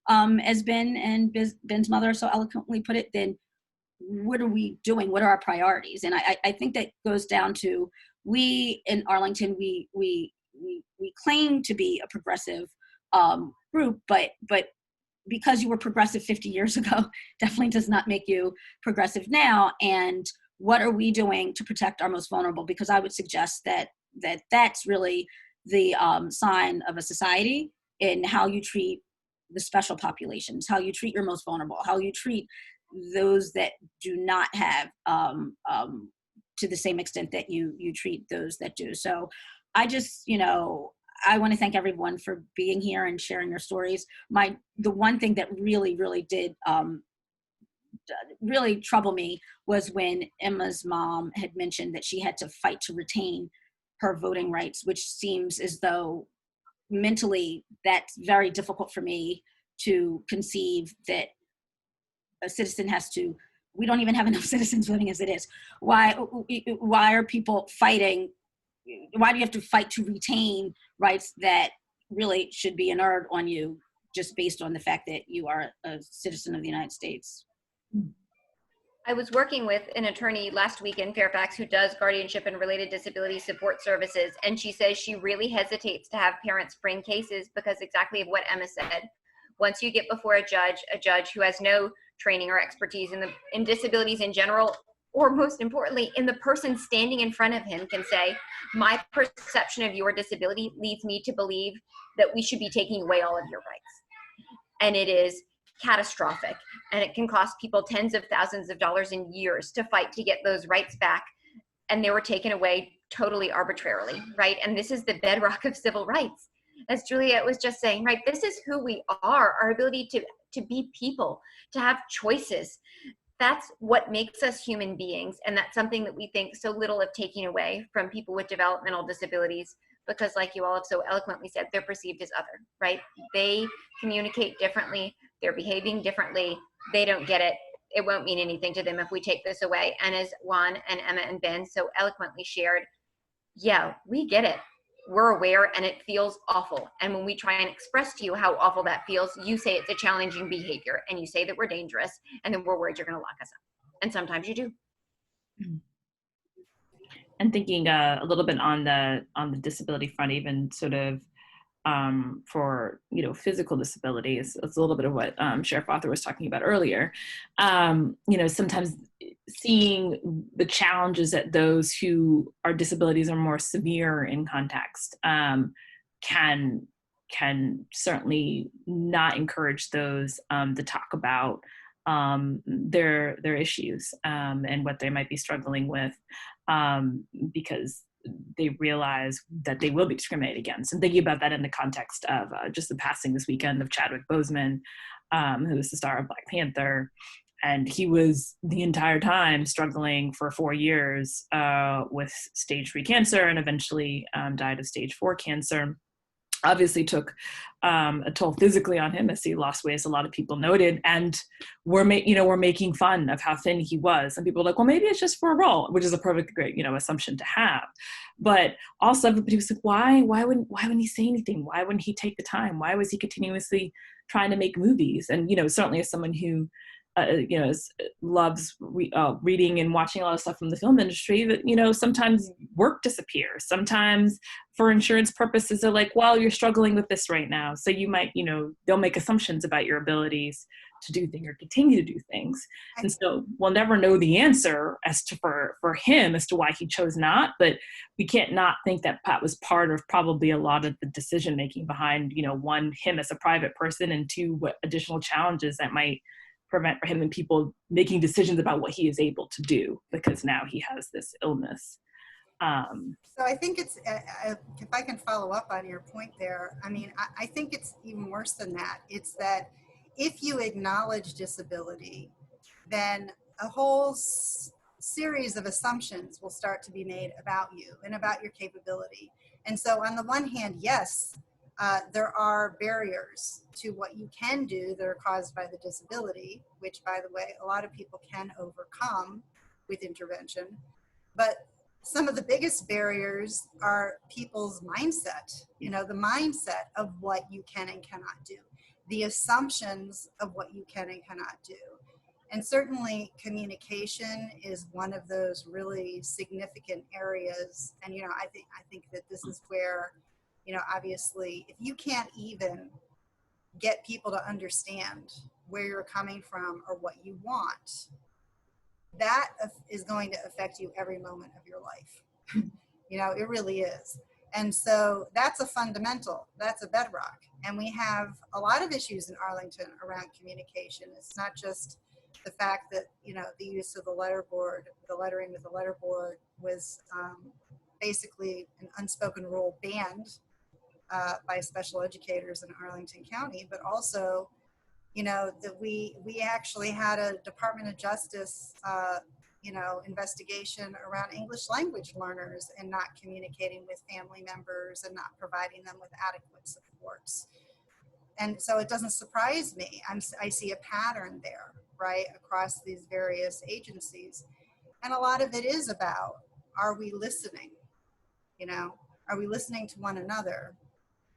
as Ben and Ben's mother so eloquently put it, then what are we doing? What are our priorities? And I think that goes down to, we in Arlington, we claim to be a progressive group, but because you were progressive 50 years ago definitely does not make you progressive now. And what are we doing to protect our most vulnerable? Because I would suggest that's really the sign of a society, in how you treat the special populations, how you treat your most vulnerable, how you treat those that do not have to the same extent that you treat those that do. So I just, I want to thank everyone for being here and sharing your stories. The one thing that really, really did really trouble me was when Emma's mom had mentioned that she had to fight to retain her voting rights, which seems as though mentally that's very difficult for me to conceive, that a citizen has to. We don't even have enough citizens voting as it is. Why are people fighting? Why do you have to fight to retain rights that really should be inherent on you just based on the fact that you are a citizen of the United States? I was working with an attorney last week in Fairfax who does guardianship and related disability support services, and she says she really hesitates to have parents bring cases because exactly of what Emma said. Once you get before a judge who has no training or expertise in disabilities in general, or most importantly, in the person standing in front of him, can say, my perception of your disability leads me to believe that we should be taking away all of your rights. And it is catastrophic. And it can cost people tens of thousands of dollars in years to fight to get those rights back. And they were taken away totally arbitrarily, right? And this is the bedrock of civil rights. As Juliet was just saying, right, this is who we are, our ability to be people, to have choices. That's what makes us human beings. And that's something that we think so little of taking away from people with developmental disabilities, because like you all have so eloquently said, they're perceived as other, right? They communicate differently, they're behaving differently, they don't get it. It won't mean anything to them if we take this away. And as Juan and Emma and Ben so eloquently shared, yeah, we get it. We're aware and it feels awful. And when we try and express to you how awful that feels, you say it's a challenging behavior and you say that we're dangerous, and then we're worried you're going to lock us up. And sometimes you do. And thinking a little bit on the disability front, even sort of for physical disabilities, it's a little bit of what Sheriff Arthur was talking about earlier. Sometimes seeing the challenges that those who are disabilities are more severe in context can certainly not encourage those to talk about their issues and what they might be struggling with, because they realize that they will be discriminated against. And thinking about that in the context of just the passing this weekend of Chadwick Boseman, who was the star of Black Panther. And he was the entire time struggling for 4 years with stage 3 cancer, and eventually died of stage 4 cancer. Obviously took a toll physically on him as he lost weight, as a lot of people noted. And we're making fun of how thin he was. And people are like, well, maybe it's just for a role, which is a perfectly great, assumption to have. But also everybody was like, why wouldn't he say anything? Why wouldn't he take the time? Why was he continuously trying to make movies? And, certainly as someone who loves reading and watching a lot of stuff from the film industry, that, sometimes work disappears. Sometimes for insurance purposes, they're like, well, you're struggling with this right now. So you might, they'll make assumptions about your abilities to do things or continue to do things. And so we'll never know the answer as to for him as to why he chose not, but we can't not think that Pat was part of probably a lot of the decision making behind, one, him as a private person, and two, what additional challenges that might prevent him and people making decisions about what he is able to do because now he has this illness. So I think it's, if I can follow up on your point there, I think it's even worse than that. It's that if you acknowledge disability, then a whole series of assumptions will start to be made about you and about your capability. And so on the one hand, yes, there are barriers to what you can do that are caused by the disability, which, by the way, a lot of people can overcome with intervention. But some of the biggest barriers are people's mindset, the mindset of what you can and cannot do, the assumptions of what you can and cannot do. And certainly communication is one of those really significant areas. And, I think that this is where, obviously, if you can't even get people to understand where you're coming from or what you want, that is going to affect you every moment of your life. It really is. And so that's a fundamental, that's a bedrock. And we have a lot of issues in Arlington around communication. It's not just the fact that, the use of the lettering with the letterboard was basically an unspoken rule banned by special educators in Arlington County, but also, that we actually had a Department of Justice, investigation around English language learners and not communicating with family members and not providing them with adequate supports. And so it doesn't surprise me. I see a pattern there, right, across these various agencies. And a lot of it is about, are we listening? Are we listening to one another?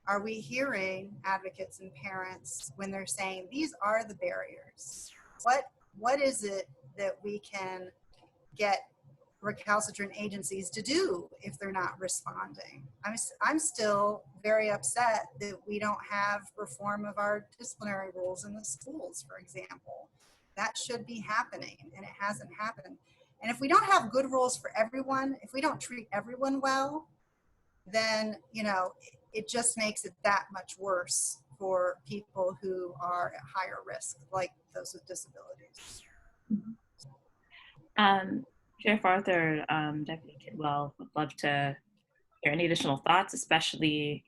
Are we hearing advocates and parents when they're saying, these are the barriers? What is it that we can get recalcitrant agencies to do if they're not responding? I'm still very upset that we don't have reform of our disciplinary rules in the schools, for example. That should be happening, and it hasn't happened. And if we don't have good rules for everyone, if we don't treat everyone well, then, it just makes it that much worse for people who are at higher risk, like those with disabilities. Sheriff Arthur, Deputy Kidwell, would love to hear any additional thoughts, especially,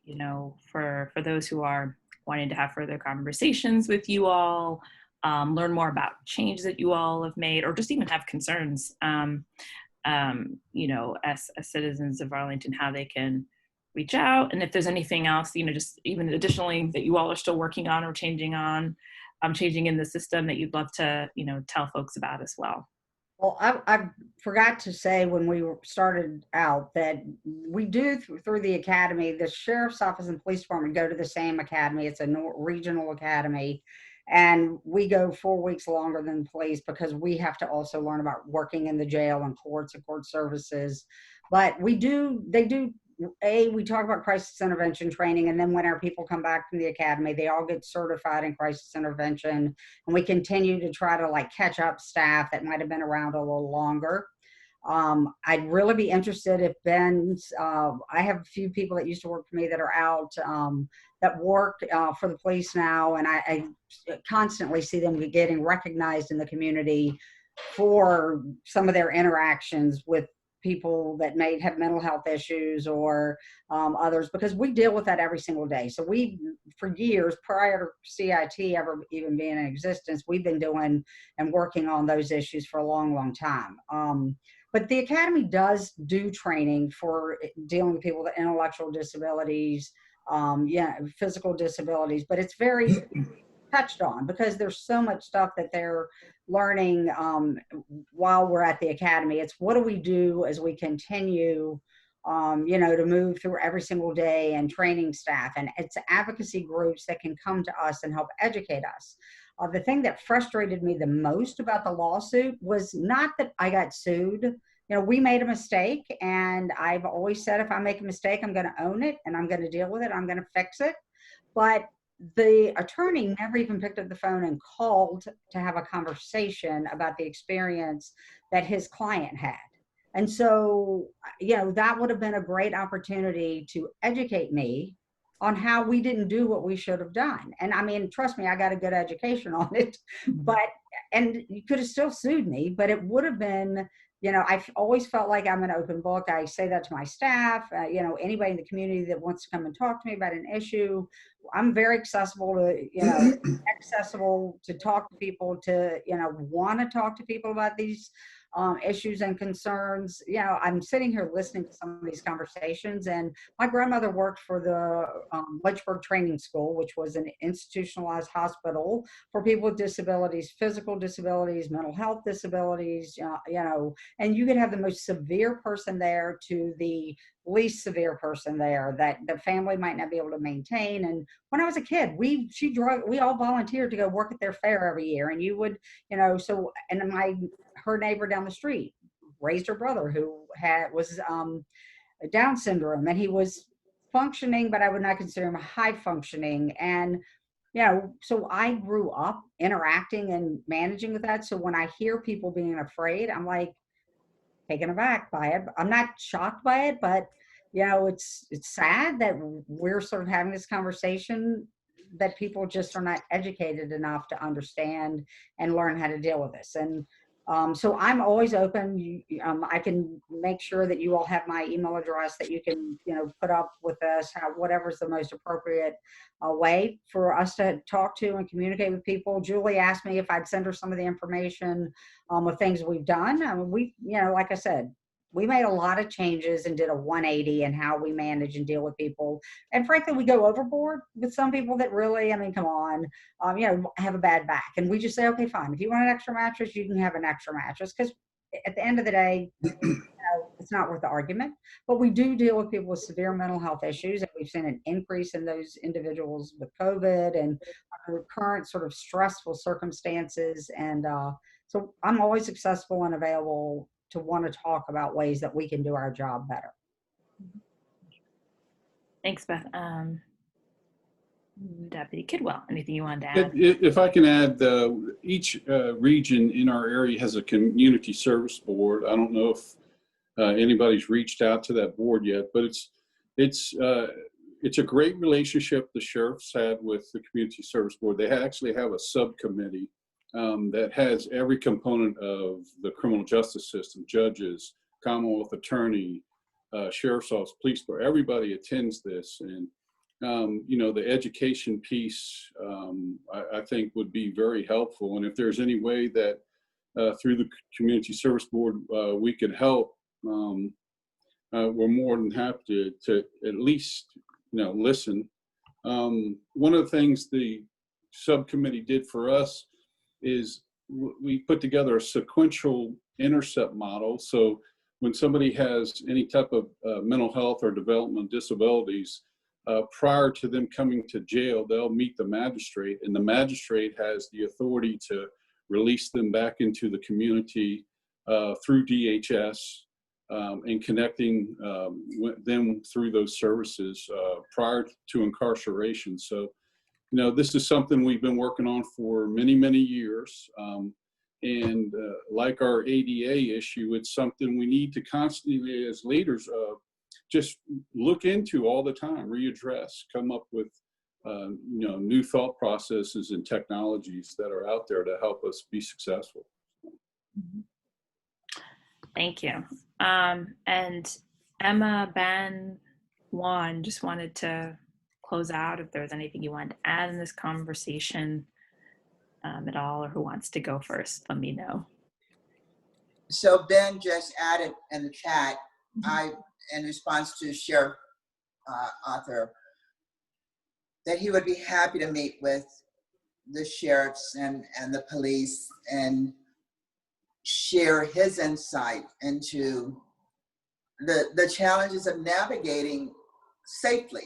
for those who are wanting to have further conversations with you all, learn more about changes that you all have made, or just even have concerns, as citizens of Arlington, how they can reach out. And if there's anything else, just even additionally that you all are still working on or changing in the system that you'd love to, tell folks about as well. Well, I forgot to say when we started out that we do through the academy, the sheriff's office and police department go to the same academy. It's a regional academy, and we go 4 weeks longer than police because we have to also learn about working in the jail and courts and court services. But they do. We talk about crisis intervention training, and then when our people come back from the academy, they all get certified in crisis intervention, and we continue to try to catch up staff that might have been around a little longer. I'd really be interested if Ben's, I have a few people that used to work for me that are out, that work for the police now, and I constantly see them getting recognized in the community for some of their interactions with people that may have mental health issues or others, because we deal with that every single day. So for years prior to CIT ever even being in existence, we've been doing and working on those issues for a long, long time. But the academy does do training for dealing with people with intellectual disabilities, physical disabilities, but it's very touched on because there's so much stuff that they're learning while we're at the academy. It's what do we do as we continue you know, to move through every single day, and training staff, and it's advocacy groups that can come to us and help educate us. The thing that frustrated me the most about the lawsuit was not that I got sued. You know, we made a mistake, and I've always said if I make a mistake, I'm going to own it and I'm going to deal with it. I'm going to fix it. But the attorney never even picked up the phone and called to have a conversation about the experience that his client had. And so, you know, that would have been a great opportunity to educate me on how we didn't do what we should have done. And I mean, trust me, I got a good education on it, but, and you could have still sued me, but it would have been, you know, I've always felt like I'm an open book. I say that to my staff, you know, anybody in the community that wants to come and talk to me about an issue. I'm very accessible to, you know, accessible to talk to people, to, you know, want to talk to people about these issues and concerns. You know, I'm sitting here listening to some of these conversations, and my grandmother worked for the Lynchburg Training School, which was an institutionalized hospital for people with disabilities, physical disabilities, mental health disabilities, you know, and you could have the most severe person there to the least severe person there that the family might not be able to maintain. And when I was a kid, we all volunteered to go work at their fair every year. And you would, you know, so, and her neighbor down the street raised her brother who was Down syndrome, and he was functioning, but I would not consider him high functioning. And, you know, so I grew up interacting and managing with that. So when I hear people being afraid, I'm like taken aback by it. I'm not shocked by it, but, you know, it's sad that we're sort of having this conversation, that people just are not educated enough to understand and learn how to deal with this. And so I'm always open. I can make sure that you all have my email address, that you can, you know, put up with us, whatever's the most appropriate way for us to talk to and communicate with people. Julie asked me if I'd send her some of the information of things we've done. I mean, you know, like I said, we made a lot of changes and did a 180 in how we manage and deal with people. And frankly, we go overboard with some people that really, I mean, come on, you know, have a bad back. And we just say, okay, fine. If you want an extra mattress, you can have an extra mattress. Because at the end of the day, you know, it's not worth the argument. But we do deal with people with severe mental health issues. And we've seen an increase in those individuals with COVID and current sort of stressful circumstances. And so I'm always accessible and available to want to talk about ways that we can do our job better. Thanks, Beth. Deputy Kidwell, anything you wanted to add? If I can add, each region in our area has a community service board. I don't know if anybody's reached out to that board yet, but it's a great relationship the sheriff's had with the community service board. They actually have a subcommittee that has every component of the criminal justice system: judges, Commonwealth attorney, sheriff's office, police force. Everybody attends this, and you know, the education piece I think would be very helpful. And if there's any way that through the community service board we could help, we're more than happy to at least, you know, listen. One of the things the subcommittee did for us is we put together a sequential intercept model. So when somebody has any type of mental health or developmental disabilities, prior to them coming to jail, they'll meet the magistrate, and the magistrate has the authority to release them back into the community through DHS and connecting them through those services prior to incarceration. So, you know, this is something we've been working on for many, many years. And like our ADA issue, it's something we need to constantly, as leaders, just look into all the time, readdress, come up with you know, new thought processes and technologies that are out there to help us be successful. Thank you. And Emma, Ben, Juan, just wanted to close out if there's anything you wanted to add in this conversation at all, or who wants to go first, let me know. So Ben just added in the chat, in response to Sheriff Arthur, that he would be happy to meet with the sheriffs and the police and share his insight into the challenges of navigating safely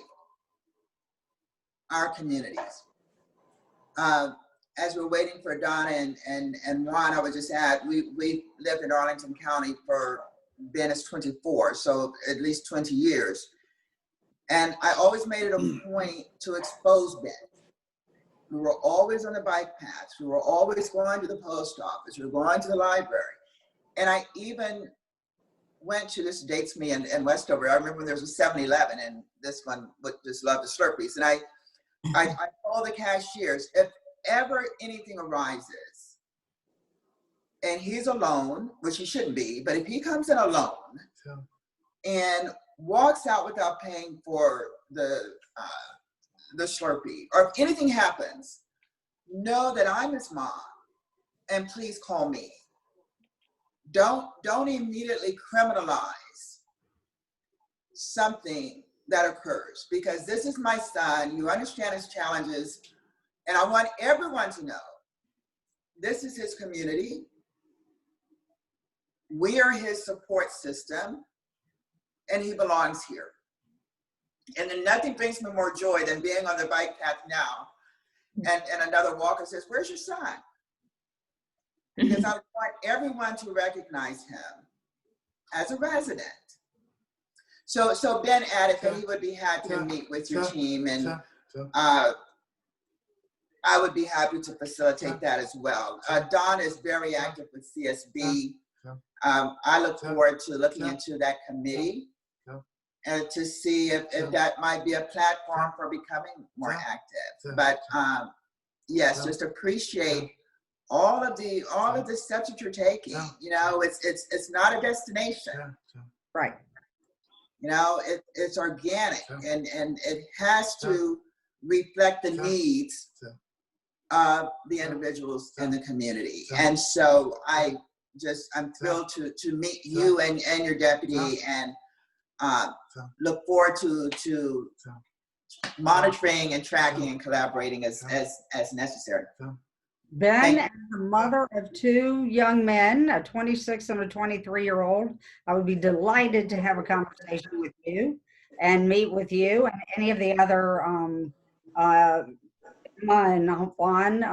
our communities. As we're waiting for Donna and Juan, I would just add, we lived in Arlington County for Ben is 24, so at least 20 years. And I always made it a point to expose Ben. We were always on the bike paths. We were always going to the post office. We were going to the library. And I even went to, this dates me in Westover. I remember when there was a 7-Eleven, and this one would just love the Slurpees. And I told the cashiers, if ever anything arises and he's alone, which he shouldn't be, but if he comes in alone and walks out without paying for the Slurpee, or if anything happens, know that I'm his mom, and please call me. Don't immediately criminalize something that occurs, because this is my son. You understand his challenges, and I want everyone to know this is his community. We are his support system, and he belongs here. And then nothing brings me more joy than being on the bike path now, and another walker says, "Where's your son?" Because I want everyone to recognize him as a resident. So Ben added that he would be happy to meet with your team, and I would be happy to facilitate that as well. Don is very active with CSB. I look forward to looking into that committee and to see if that might be a platform for becoming more active. But yes, just appreciate all of the steps that you're taking. You know, it's not a destination. Right. You know, it's organic, and it has to reflect the needs of the individuals in the community. And so I'm thrilled to meet you and your deputy, and look forward to monitoring and tracking and collaborating as necessary. Ben, as a mother of 2 young men, a 26 and a 23-year-old, I would be delighted to have a conversation with you and meet with you and any of the other Juan,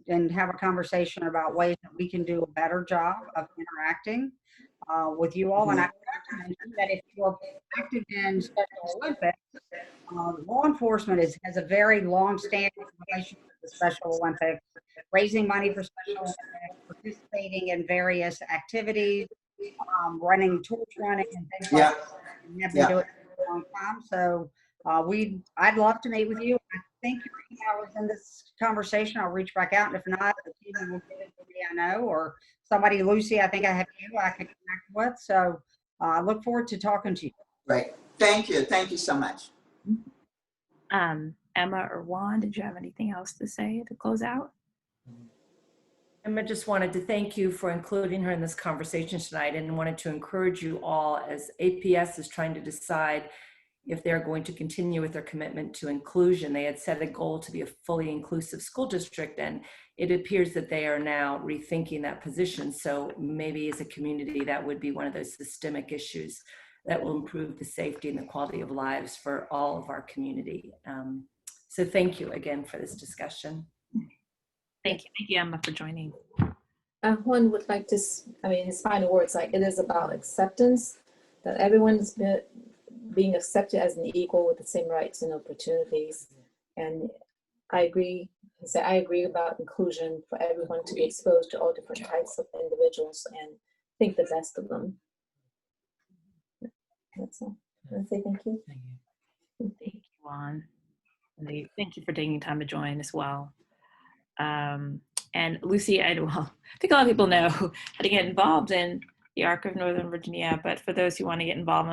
and have a conversation about ways that we can do a better job of interacting with you all. And I forgot to mention that if you're active in Special Olympics, law enforcement has a very long-standing relationship with the Special Olympics, raising money for Special Olympics, participating in various activities, running torch running and things like that. We have been doing it for a long time. So I'd love to meet with you. I think your email is in this conversation. I'll reach back out, and if not, the team will get it to me, I know, or somebody, Lucy, I think I have you, I can connect with. So I look forward to talking to you. Great. Thank you. Thank you so much. Emma or Juan, did you have anything else to say to close out? Emma just wanted to thank you for including her in this conversation tonight, and wanted to encourage you all, as APS is trying to decide if they're going to continue with their commitment to inclusion. They had set a goal to be a fully inclusive school district, and it appears that they are now rethinking that position. So maybe as a community, that would be one of those systemic issues that will improve the safety and the quality of lives for all of our community. So thank you again for this discussion. Thank you, Emma, for joining. Juan would like to, his final words, like, it is about acceptance, that everyone's being accepted as an equal with the same rights and opportunities. And I agree, he said, I agree about inclusion, for everyone to be exposed to all different types of individuals and think the best of them. That's all. I want to say thank you. Thank you, Juan. And thank you for taking time to join as well. And Lucy, I think a lot of people know how to get involved in the ARC of Northern Virginia, but for those who want to get involved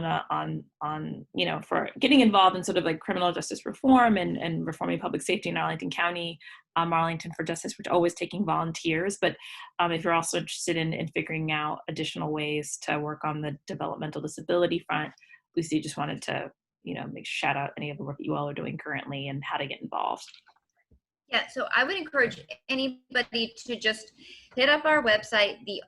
for getting involved in sort of like criminal justice reform and reforming public safety in Arlington County, Arlington for Justice, we're always taking volunteers. But if you're also interested in figuring out additional ways to work on the developmental disability front, Lucy just wanted to, shout out any of the work that you all are doing currently and how to get involved. Yeah, so I would encourage anybody to just hit up our website, the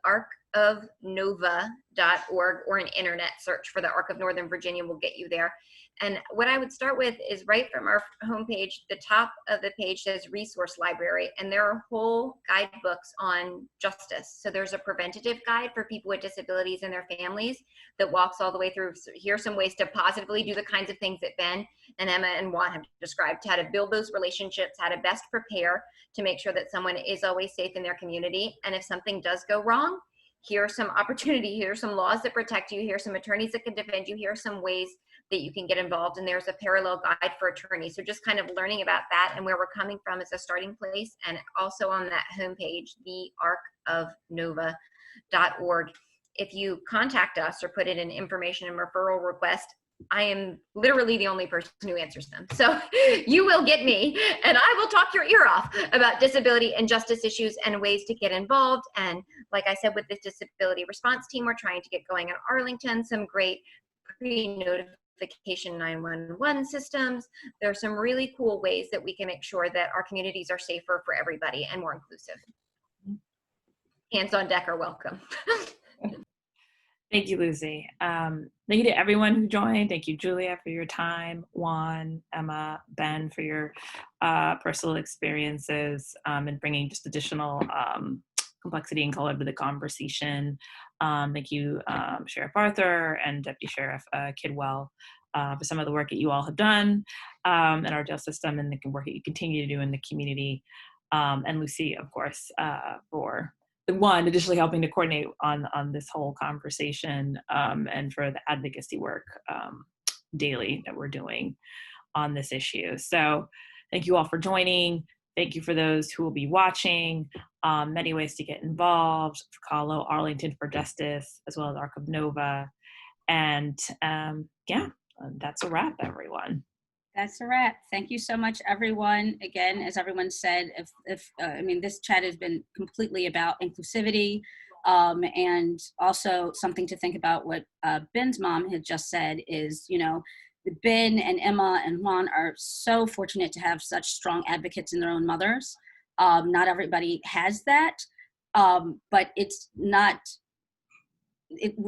arcofnova.org, or an internet search for the Arc of Northern Virginia will get you there. And what I would start with is right from our homepage, the top of the page says resource library, and there are whole guidebooks on justice. So there's a preventative guide for people with disabilities and their families that walks all the way through. So here's some ways to positively do the kinds of things that Ben and Emma and Juan have described, how to build those relationships, how to best prepare to make sure that someone is always safe in their community. And if something does go wrong, here's some opportunity, here's some laws that protect you, here's some attorneys that can defend you, here's some ways that you can get involved, and there's a parallel guide for attorneys. So just kind of learning about that and where we're coming from as a starting place. And also on that homepage, the arcofnova.org. If you contact us or put in an information and referral request, I am literally the only person who answers them. So you will get me, and I will talk your ear off about disability and justice issues and ways to get involved. And like I said, with this disability response team, we're trying to get going in Arlington, some great pre-notification 911 systems. There are some really cool ways that we can make sure that our communities are safer for everybody and more inclusive. Hands on deck are welcome. Thank you, Lucy. Thank you to everyone who joined. Thank you, Juliet, for your time. Juan, Emma, Ben, for your personal experiences and bringing just additional complexity and color to the conversation. Thank you, Sheriff Arthur and Deputy Sheriff Kidwell, for some of the work that you all have done in our jail system and the work that you continue to do in the community. And Lucy, of course, for additionally helping to coordinate on this whole conversation and for the advocacy work daily that we're doing on this issue. So thank you all for joining. Thank you for those who will be watching. Many ways to get involved. Follow Arlington for Justice, as well as Arc of Nova. And yeah, that's a wrap, everyone. That's a wrap. Thank you so much, everyone. Again, as everyone said, I mean, this chat has been completely about inclusivity, and also something to think about. What Ben's mom had just said is, you know, Ben and Emma and Juan are so fortunate to have such strong advocates in their own mothers. Not everybody has that, but it's not.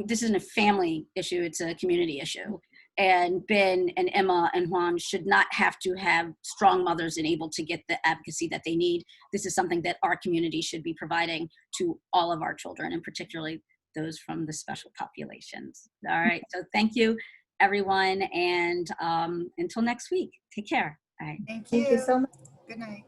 This isn't a family issue; it's a community issue. And Ben and Emma and Juan should not have to have strong mothers and able to get the advocacy that they need. This is something that our community should be providing to all of our children, and particularly those from the special populations. All right, so thank you, everyone, and until next week, take care. All right. Thank you. Thank you so much. Good night.